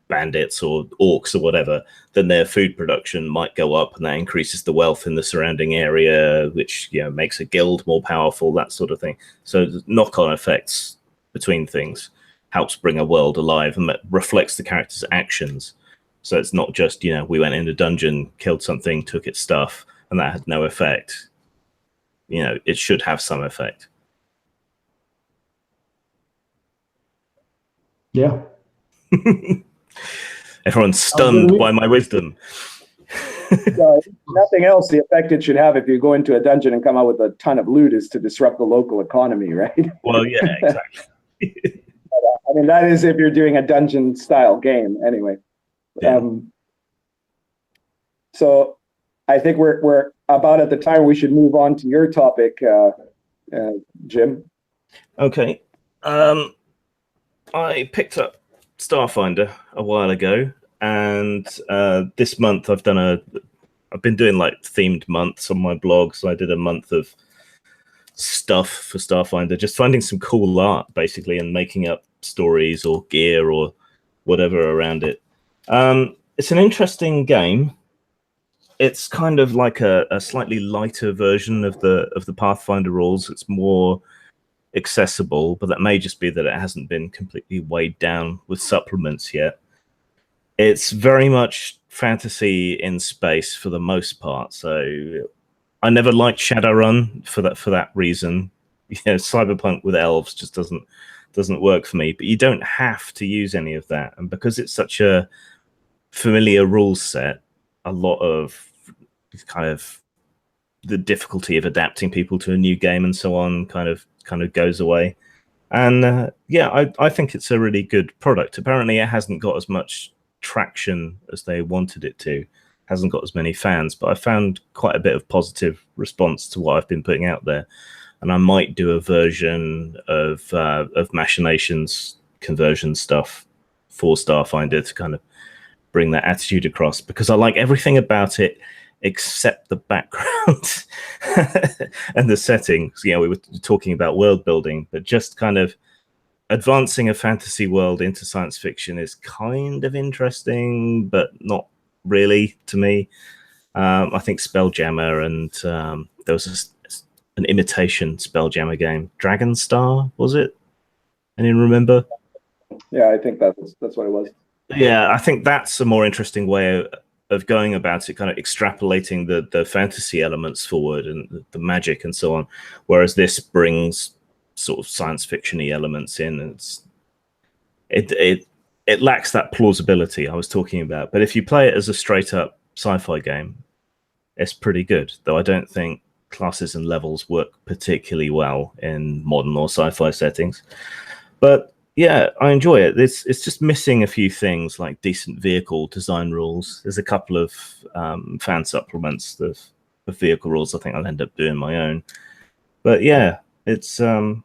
bandits or orcs or whatever, then their food production might go up, and that increases the wealth in the surrounding area, which makes a guild more powerful, that sort of thing. So knock-on effects between things helps bring a world alive, and that reflects the character's actions. So it's not just we went in a dungeon, killed something, took its stuff, and that had no effect. It should have some effect. Yeah. Everyone's stunned by my wisdom. Nothing else, the effect it should have if you go into a dungeon and come out with a ton of loot is to disrupt the local economy, right? Well, yeah, exactly. I mean, that is if you're doing a dungeon style game anyway. Yeah. So I think we're about at the time we should move on to your topic, Jim. Okay. I picked up Starfinder a while ago, and this month I've been doing like themed months on my blog. So I did a month of stuff for Starfinder, just finding some cool art basically and making up stories or gear or whatever around it. It's an interesting game. It's kind of like a slightly lighter version of the Pathfinder rules. It's more accessible, but that may just be that it hasn't been completely weighed down with supplements yet. It's very much fantasy in space for the most part. So I never liked Shadowrun for that reason. You know, cyberpunk with elves just doesn't work for me. But you don't have to use any of that, and because it's such a familiar rule set, a lot of kind of the difficulty of adapting people to a new game and so on kind of goes away. And yeah, I think it's a really good product. Apparently it hasn't got as much traction as they wanted it to, hasn't got as many fans, but I found quite a bit of positive response to what I've been putting out there. And I might do a version of Machinations conversion stuff for Starfinder to kind of bring that attitude across, because I like everything about it except the background and the settings. You know, we were talking about world building, but just kind of advancing a fantasy world into science fiction is kind of interesting, but not really to me. I think Spelljammer, and there was an imitation Spelljammer game, Dragon Star, was it? Anyone remember? Yeah, I think that's what it was. Yeah, I think that's a more interesting way of going about it, kind of extrapolating the fantasy elements forward and the magic and so on, whereas this brings sort of science fiction-y elements in, and it lacks that plausibility I was talking about. But if you play it as a straight-up sci-fi game, it's pretty good, though I don't think classes and levels work particularly well in modern or sci-fi settings. But yeah, I enjoy it. It's just missing a few things like decent vehicle design rules. There's a couple of fan supplements of vehicle rules. I think I'll end up doing my own. But yeah, it's better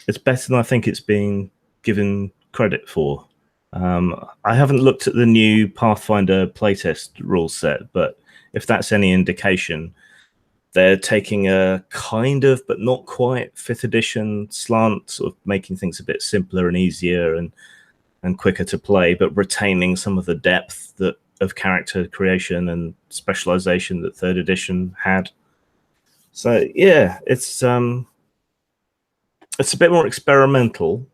than I think it's being given credit for. I haven't looked at the new Pathfinder playtest rule set, but if that's any indication, they're taking a kind of, but not quite, 5th edition slant, sort of making things a bit simpler and easier and quicker to play, but retaining some of the depth of character creation and specialization that 3rd edition had. So yeah, it's a bit more experimental.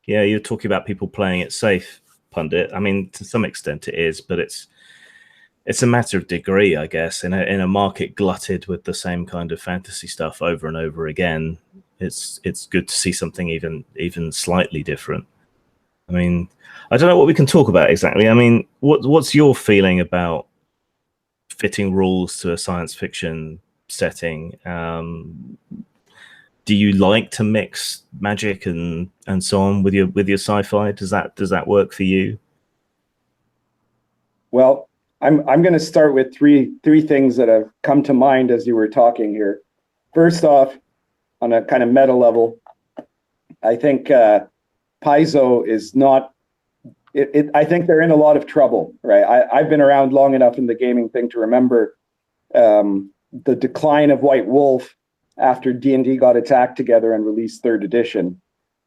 Yeah, you're talking about people playing it safe, Pundit. I mean, to some extent it is, but it's a matter of degree, I guess. In a market glutted with the same kind of fantasy stuff over and over again, it's good to see something even slightly different. I mean, I don't know what we can talk about exactly. I mean, what's your feeling about fitting rules to a science fiction setting? Do you like to mix magic and so on with your sci-fi? Does that work for you? Well, I'm going to start with three things that have come to mind as you were talking here. First off, on a kind of meta level, I think Paizo is not. I think they're in a lot of trouble, right? I've been around long enough in the gaming thing to remember the decline of White Wolf after D&D got attacked together and released 3rd edition,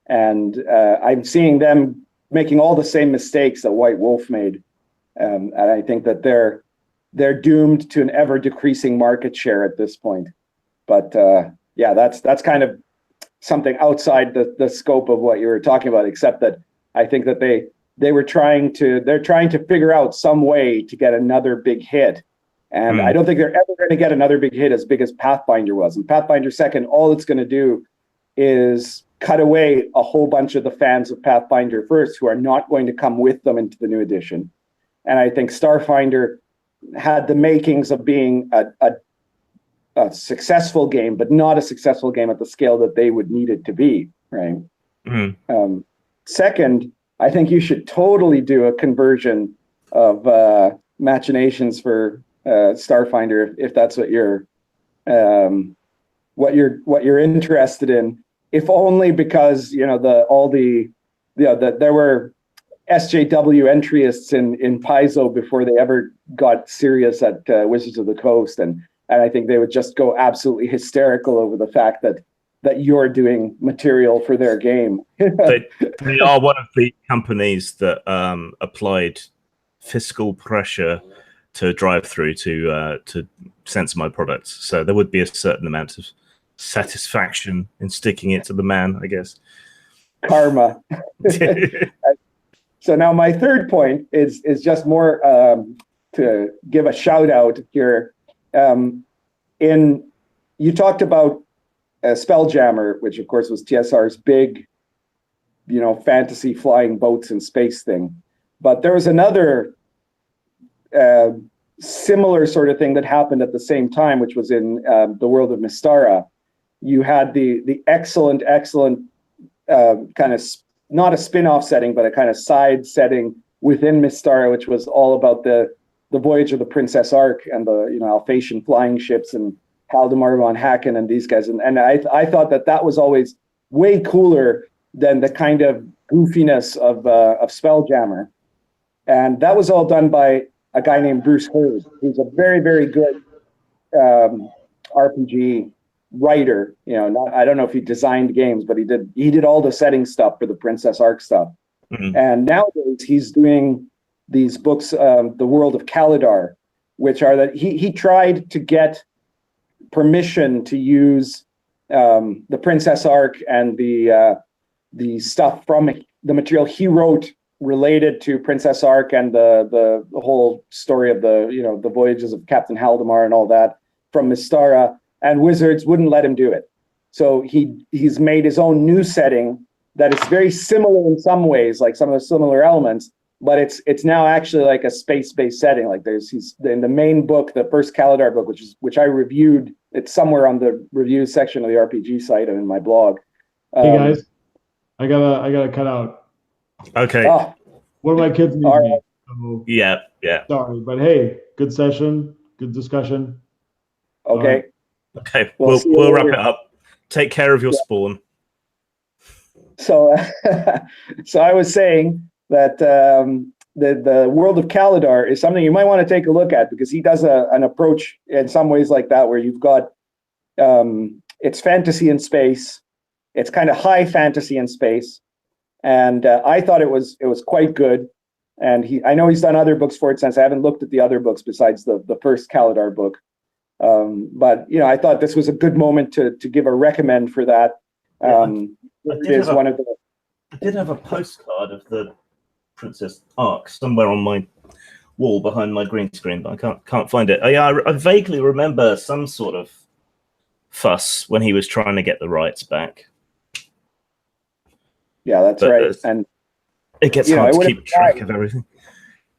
and I'm seeing them making all the same mistakes that White Wolf made. And I think that they're doomed to an ever decreasing market share at this point. But yeah, that's kind of something outside the scope of what you were talking about, except that I think that they're trying to figure out some way to get another big hit. And I don't think they're ever going to get another big hit as big as Pathfinder was. And Pathfinder 2nd, all it's going to do is cut away a whole bunch of the fans of Pathfinder 1st who are not going to come with them into the new edition. And I think Starfinder had the makings of being a successful game, but not a successful game at the scale that they would need it to be, right? Mm-hmm. Second, I think you should totally do a conversion of Machinations for Starfinder if that's what you're interested in. if only because there were SJW entryists in Paizo before they ever got serious at Wizards of the Coast, and I think they would just go absolutely hysterical over the fact that you're doing material for their game. They are one of the companies that applied fiscal pressure to drive through to censor my products. So there would be a certain amount of satisfaction in sticking it to the man, I guess. Karma. So now my third point is just more to give a shout out here. You talked about Spelljammer, which of course was TSR's big, fantasy flying boats in space thing. But there was another similar sort of thing that happened at the same time, which was in the world of Mystara. You had the excellent kind of not a spin-off setting, but a kind of side setting within Mystara, which was all about the voyage of the Princess Ark and the Alphatian flying ships and Haldemar von Haken and these guys. And I thought that was always way cooler than the kind of goofiness of Spelljammer. And that was all done by a guy named Bruce Hurd, who's a very, very good RPG writer. I don't know if he designed games, but he did all the setting stuff for the Princess Ark stuff. Mm-hmm. And nowadays he's doing these books, The World of Kaladar, which are that he tried to get permission to use the Princess Ark and the stuff from the material he wrote related to Princess Ark and the whole story of the voyages of Captain Haldemar and all that from Mystara, and Wizards wouldn't let him do it. So he's made his own new setting that is very similar in some ways, like some of the similar elements, but it's now actually like a space-based setting. Like he's in the main book, the first Kaladar book, which I reviewed. It's somewhere on the review section of the RPG site and in my blog. Hey guys, I gotta cut out. Okay. One of my kids need me. Right. So, yeah. Sorry, but hey, good session, good discussion. Okay. Okay, we'll wrap it up. Take care of your spawn. So, so I was saying that the world of Kaladar is something you might want to take a look at, because he does an approach in some ways like that, where you've got it's fantasy in space, it's kind of high fantasy in space, and I thought it was quite good. And I know he's done other books for it since. I haven't looked at the other books besides the first Kaladar book. But I thought this was a good moment to give a recommend for that. I did have a postcard of the Princess Ark somewhere on my wall behind my green screen, but I can't find it. I vaguely remember some sort of fuss when he was trying to get the rights back. Yeah, that's right. And it gets hard to keep track of everything.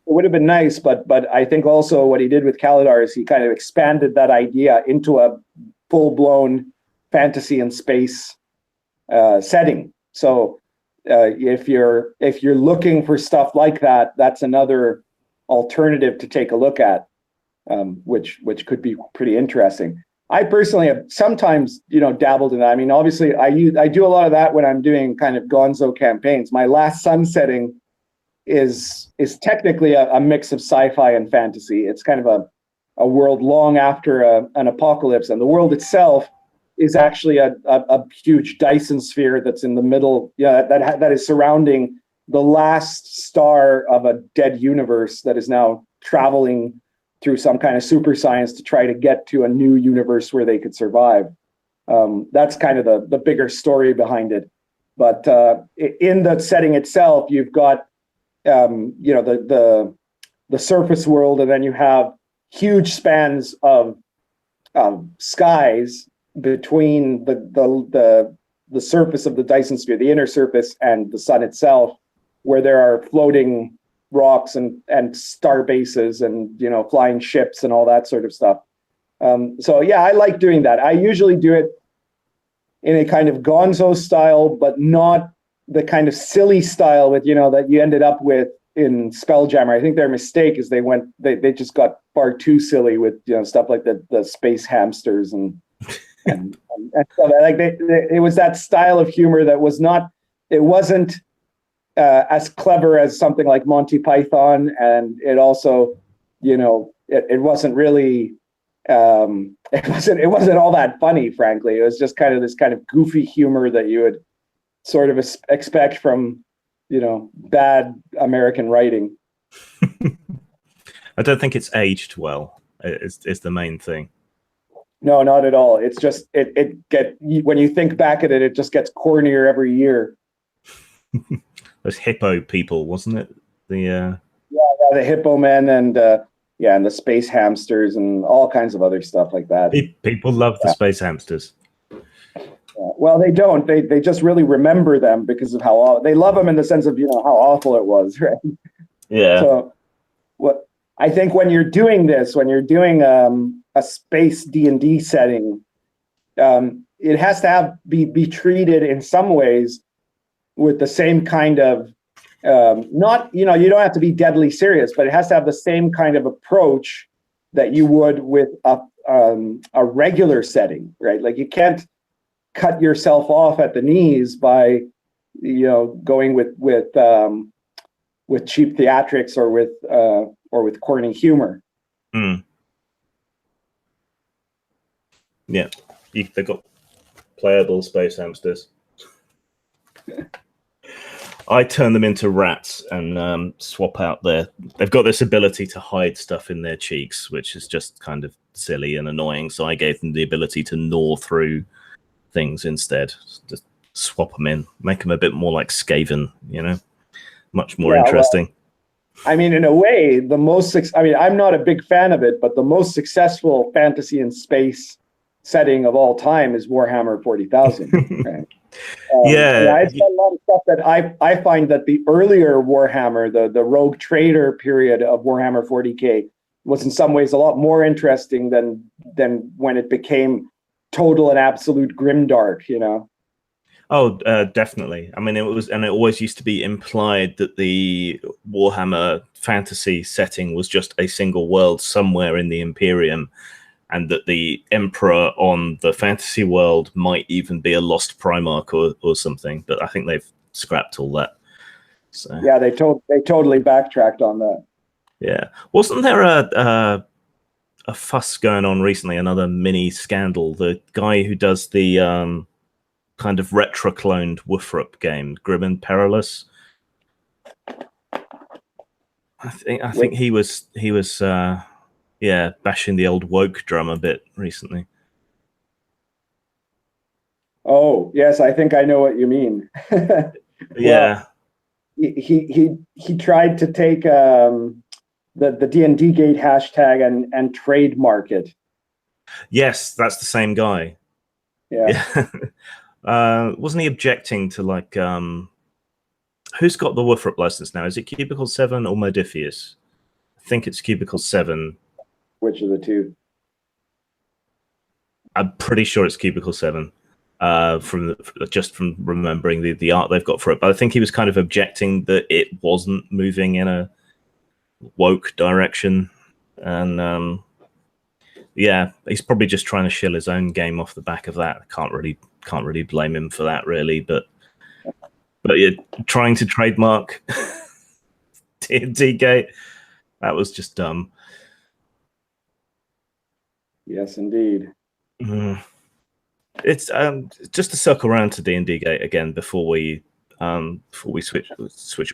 It would have been nice, but I think also what he did with Kaladar is he kind of expanded that idea into a full-blown fantasy and space setting. So if you're looking for stuff like that, that's another alternative to take a look at, which could be pretty interesting. I personally have sometimes dabbled in that. I mean, obviously I do a lot of that when I'm doing kind of gonzo campaigns. My Last Sun setting is technically a mix of sci-fi and fantasy. It's kind of a world long after an apocalypse, and the world itself is actually a huge Dyson sphere that's in the middle, that is surrounding the last star of a dead universe that is now traveling through some kind of super science to try to get to a new universe where they could survive. That's kind of the bigger story behind it. But in the setting itself, you've got the surface world, and then you have huge spans of skies between the surface of the Dyson sphere, the inner surface, and the sun itself, where there are floating rocks and star bases and flying ships and all that sort of stuff. So yeah, I like doing that. I usually do it in a kind of gonzo style, but not the kind of silly style with that you ended up with in Spelljammer. I think their mistake is they just got far too silly with stuff like the space hamsters and and so like it was that style of humor that wasn't as clever as something like Monty Python, and it also, it wasn't really, it wasn't all that funny, frankly. It was just kind of this kind of goofy humor that you would sort of expect from, bad American writing. I don't think it's aged well. Is the main thing. No, not at all. It's just when you think back at it, it just gets cornier every year. Those hippo people, wasn't it? The hippo men and and the space hamsters and all kinds of other stuff like that. People love the space hamsters. Well, they don't. They just really remember them because of how they love them in the sense of how awful it was, right? Yeah. So, what I think when you're doing this, when you're doing a space D&D setting, it has to be treated in some ways with the same kind of not, you don't have to be deadly serious, but it has to have the same kind of approach that you would with a regular setting, right? Like you can't cut yourself off at the knees by, going with cheap theatrics or with corny humor. Mm. Yeah, they've got playable space hamsters. I turn them into rats and swap out they've got this ability to hide stuff in their cheeks, which is just kind of silly and annoying. So I gave them the ability to gnaw through things instead. Just swap them in, make them a bit more like Skaven, much more interesting. Well, I mean, in a way, I'm not a big fan of it, but the most successful fantasy and space setting of all time is Warhammer 40,000. Right? I've done a lot of stuff that I find that the earlier Warhammer, the Rogue Trader period of Warhammer 40K, was in some ways a lot more interesting than when it became total and absolute grimdark. Oh, definitely. I mean, it always used to be implied that the Warhammer fantasy setting was just a single world somewhere in the Imperium, and that the Emperor on the fantasy world might even be a lost Primarch or something. But I think they've scrapped all that. So yeah, they totally backtracked on that. Yeah, wasn't there a fuss going on recently? Another mini scandal. The guy who does the kind of retro-cloned Woofrup game, Grim and Perilous. I think he was bashing the old woke drum a bit recently. Oh yes, I think I know what you mean. Yeah, he tried to take the D&D Gate hashtag and trademark it. Yes, that's the same guy. Yeah. Wasn't he objecting to who's got the Woofrup license now? Is it Cubicle 7 or Modifius? I think it's Cubicle 7. Which of the two? I'm pretty sure it's Cubicle 7. From remembering the art they've got for it, but I think he was kind of objecting that it wasn't moving in a woke direction, and he's probably just trying to shill his own game off the back of that. I can't really blame him for that, really. But you're trying to trademark D&D Gate. That was just dumb. Yes, indeed. It's just to circle around to D&D Gate again before we switch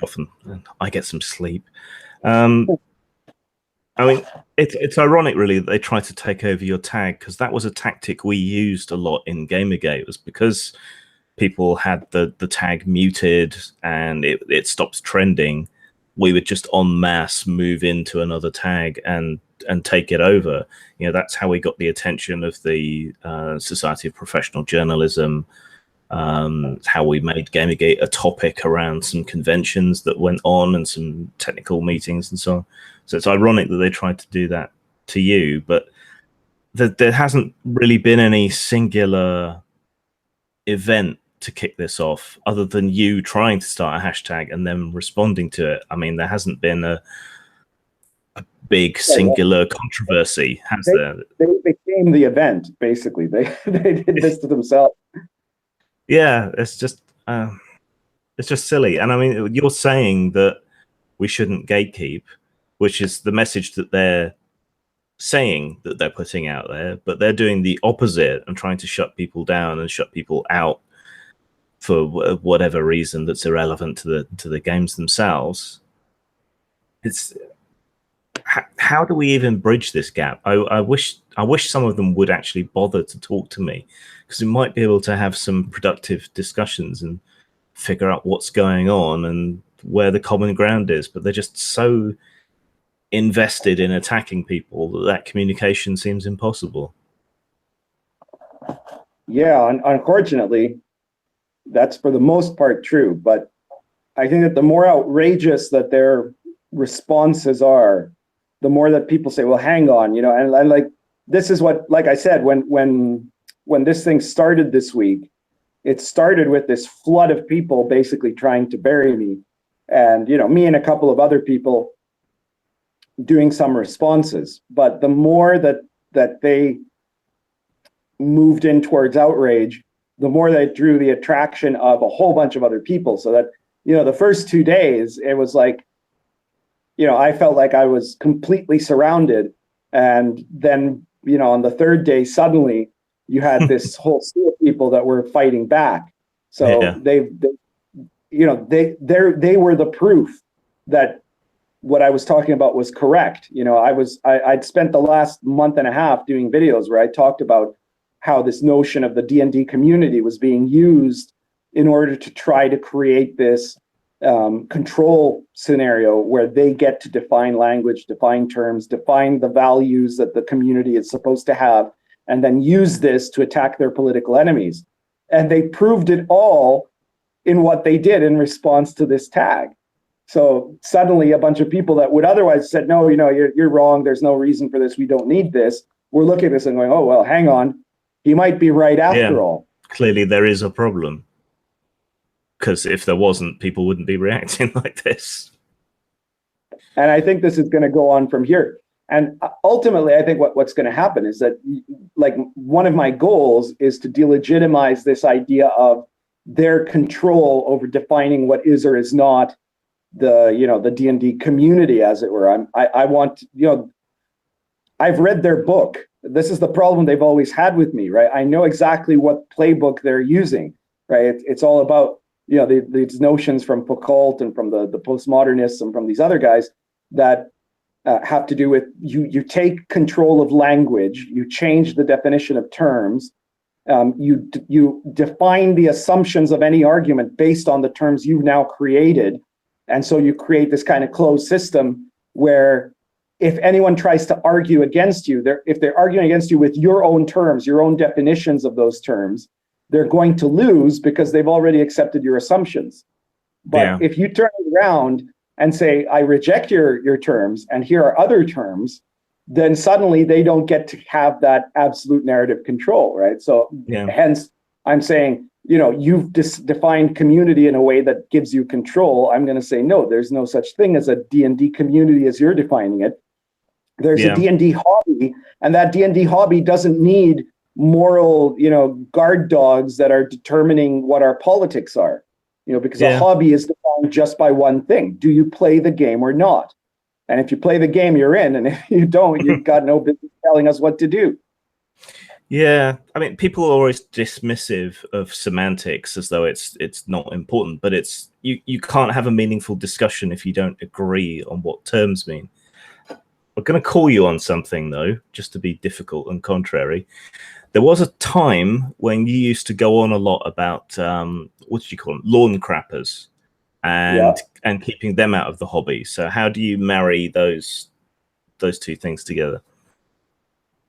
off and I get some sleep. I mean, it's ironic, really, that they tried to take over your tag, because that was a tactic we used a lot in Gamergate. It was because people had the tag muted and it stopped trending. We would just en masse move into another tag and take it over. That's how we got the attention of the Society of Professional Journalism. How we made Gamergate a topic around some conventions that went on and some technical meetings and so on. So it's ironic that they tried to do that to you, but there hasn't really been any singular event to kick this off other than you trying to start a hashtag and then responding to it. I mean, there hasn't been big singular controversy, has there? They became the event, basically. They did this to themselves. Yeah, it's just silly. And I mean, you're saying that we shouldn't gatekeep, which is the message that they're saying that they're putting out there, but they're doing the opposite and trying to shut people down and shut people out for whatever reason that's irrelevant to the games themselves. It's how do we even bridge this gap? I wish some of them would actually bother to talk to me, because we might be able to have some productive discussions and figure out what's going on and where the common ground is. But they're just so invested in attacking people that communication seems impossible. Yeah, unfortunately, that's for the most part true. But I think that the more outrageous that their responses are, the more that people say, well, hang on, and like, this is what, like I said, when this thing started this week, it started with this flood of people basically trying to bury me, and me and a couple of other people doing some responses. But the more that they moved in towards outrage, the more they drew the attraction of a whole bunch of other people. So that the first 2 days, it was like, I felt like I was completely surrounded. And then, on the third day, suddenly you had this whole sea of people that were fighting back. So yeah. they were the proof that what I was talking about was correct. I'd spent the last month and a half doing videos where I talked about how this notion of the D&D community was being used in order to try to create this control scenario where they get to define language, define terms, define the values that the community is supposed to have, and then use this to attack their political enemies. And they proved it all in what they did in response to this tag. So suddenly a bunch of people that would otherwise said, no, you're wrong, there's no reason for this, we don't need this, we're looking at this and going, oh, well, hang on, he might be right after all. Clearly there is a problem. Because if there wasn't, people wouldn't be reacting like this. And I think this is going to go on from here. And ultimately, I think what's going to happen is that, like, one of my goals is to delegitimize this idea of their control over defining what is or is not the D&D community, as it were. I want, I've read their book. This is the problem they've always had with me, right? I know exactly what playbook they're using, right? It's all about, these notions from Foucault and from the postmodernists and from these other guys that have to do with you take control of language, you change the definition of terms, you define the assumptions of any argument based on the terms you've now created. And so you create this kind of closed system where if anyone tries to argue against you, if they're arguing against you with your own terms, your own definitions of those terms, they're going to lose because they've already accepted your assumptions. But if you turn it around and say, I reject your terms and here are other terms, then suddenly they don't get to have that absolute narrative control, right? So hence I'm saying, you've defined community in a way that gives you control. I'm going to say, no, there's no such thing as a D&D community as you're defining it. There's a D&D hobby, and that D&D hobby doesn't need moral, guard dogs that are determining what our politics are, because a hobby is defined just by one thing. Do you play the game or not? And if you play the game, you're in. And if you don't, you've got no business telling us what to do. Yeah. I mean, people are always dismissive of semantics as though it's not important, but it's you can't have a meaningful discussion if you don't agree on what terms mean. I'm going to call you on something, though, just to be difficult and contrary. There was a time when you used to go on a lot about, what did you call them? Lawn crappers and keeping them out of the hobby. So how do you marry those two things together?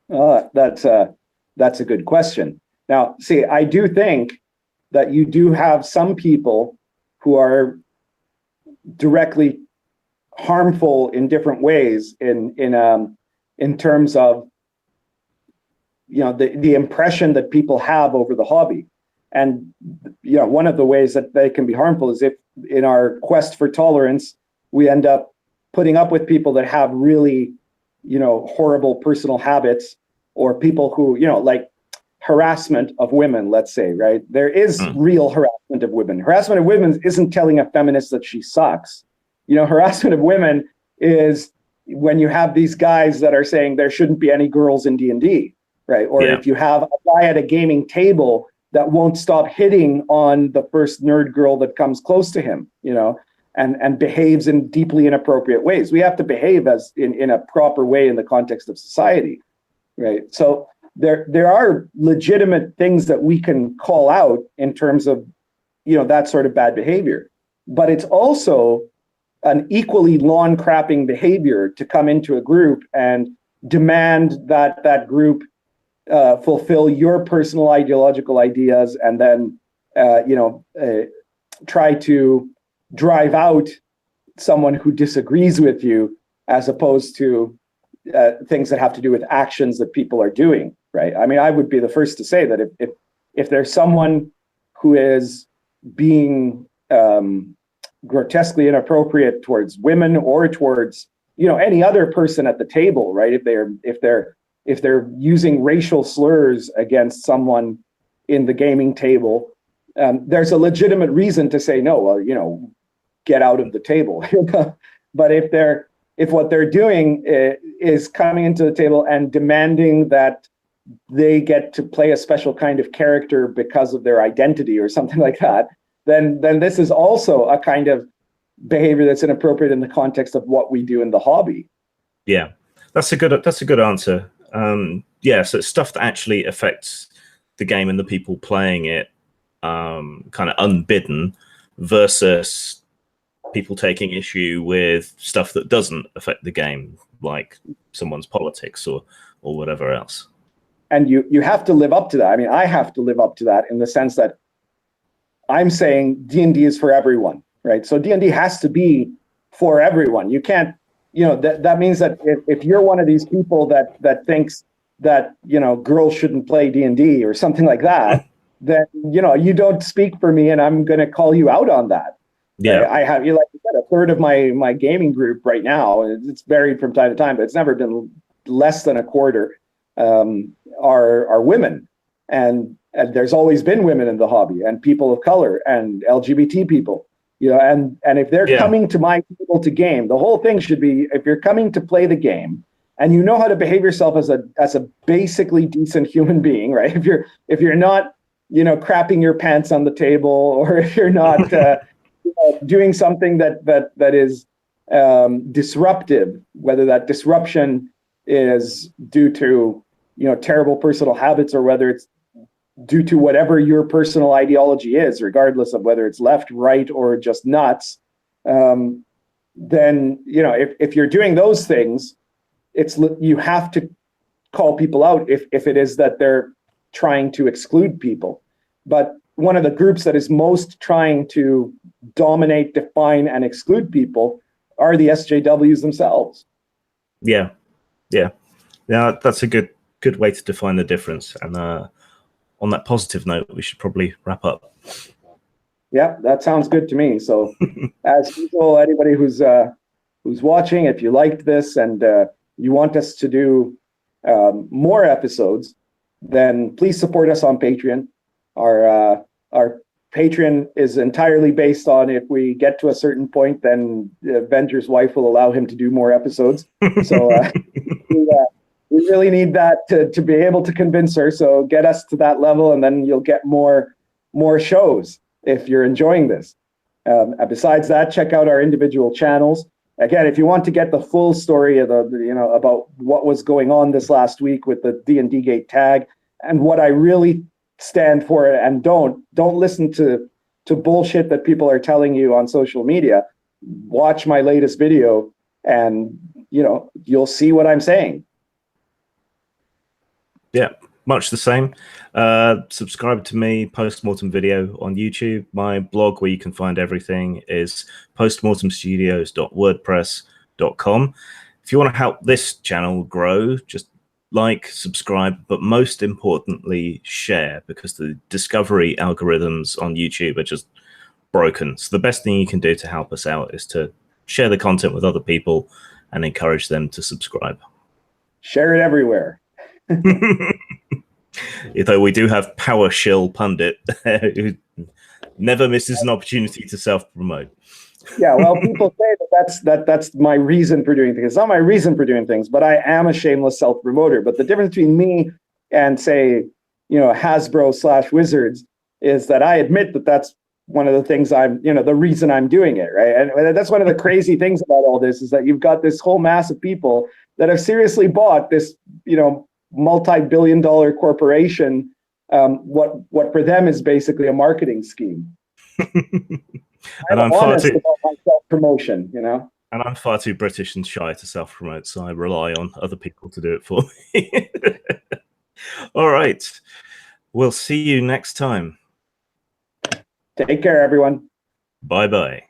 That's a good question. Now, see, I do think that you do have some people who are directly harmful in different ways in terms of the impression that people have over the hobby. And one of the ways that they can be harmful is if in our quest for tolerance we end up putting up with people that have really, horrible personal habits, or people who, like harassment of women, let's say, right? There is real harassment of women. Harassment of women isn't telling a feminist that she sucks. Harassment of women is when you have these guys that are saying there shouldn't be any girls in D&D, right? Or if you have a guy at a gaming table that won't stop hitting on the first nerd girl that comes close to him, and behaves in deeply inappropriate ways. We have to behave as in a proper way in the context of society, right? So there are legitimate things that we can call out in terms of, that sort of bad behavior. But it's also an equally lawn-crapping behavior to come into a group and demand that that group fulfill your personal ideological ideas, and then, try to drive out someone who disagrees with you, as opposed to things that have to do with actions that people are doing, right? I mean, I would be the first to say that if there's someone who is being grotesquely inappropriate towards women or towards, any other person at the table, right? If they're using racial slurs against someone in the gaming table, there's a legitimate reason to say no. Well, get out of the table. But if what they're doing is coming into the table and demanding that they get to play a special kind of character because of their identity or something like that, then this is also a kind of behavior that's inappropriate in the context of what we do in the hobby. Yeah, that's a good answer. So it's stuff that actually affects the game and the people playing it, kind of unbidden, versus people taking issue with stuff that doesn't affect the game, like someone's politics or whatever else. And you have to live up to that. I mean, I have to live up to that in the sense that I'm saying D&D is for everyone, right? So D&D has to be for everyone. You can't, that means that if you're one of these people that thinks that, girls shouldn't play D&D or something like that, then, you don't speak for me, and I'm going to call you out on that. Yeah, I have, like you said, a third of my gaming group right now. It's varied from time to time, but it's never been less than a quarter are women, and there's always been women in the hobby, and people of color, and LGBT people. And if they're coming to my table to game, the whole thing should be, if you're coming to play the game and you know how to behave yourself as a basically decent human being, right? If you're not, crapping your pants on the table, or if you're not doing something that is disruptive, whether that disruption is due to terrible personal habits, or whether it's due to whatever your personal ideology is, regardless of whether it's left, right, or just nuts, then if you're doing those things, you have to call people out if it is that they're trying to exclude people. But one of the groups that is most trying to dominate, define, and exclude people are the SJWs themselves. Yeah, that's a good way to define the difference. And on that positive note, we should probably wrap up. Yeah, that sounds good to me. So, as usual, anybody who's watching, if you liked this and you want us to do more episodes, then please support us on Patreon. Our Patreon is entirely based on, if we get to a certain point, then Venger's wife will allow him to do more episodes. So we really need that to be able to convince her. So get us to that level, and then you'll get more shows if you're enjoying this. Besides that, check out our individual channels. Again, if you want to get the full story of about what was going on this last week with the D&D Gate tag, and what I really stand for, and don't listen to bullshit that people are telling you on social media. Watch my latest video, and you'll see what I'm saying. Yeah, much the same. Subscribe to me, Postmortem Video on YouTube. My blog, where you can find everything, is postmortemstudios.wordpress.com. If you want to help this channel grow, just like, subscribe, but most importantly, share, because the discovery algorithms on YouTube are just broken. So the best thing you can do to help us out is to share the content with other people, and encourage them to subscribe. Share it everywhere. Though we do have Power Shill Pundit, who never misses an opportunity to self-promote. Yeah, well, people say that's my reason for doing things. It's not my reason for doing things, but I am a shameless self-promoter. But the difference between me and, say, Hasbro/Wizards is that I admit that that's one of the things the reason I'm doing it, right? And that's one of the crazy things about all this, is that you've got this whole mass of people that have seriously bought this, multi-billion-dollar corporation, what for them is basically a marketing scheme. And I'm honest about my self-promotion, And I'm far too British and shy to self-promote, so I rely on other people to do it for me. All right. We'll see you next time. Take care, everyone. Bye-bye.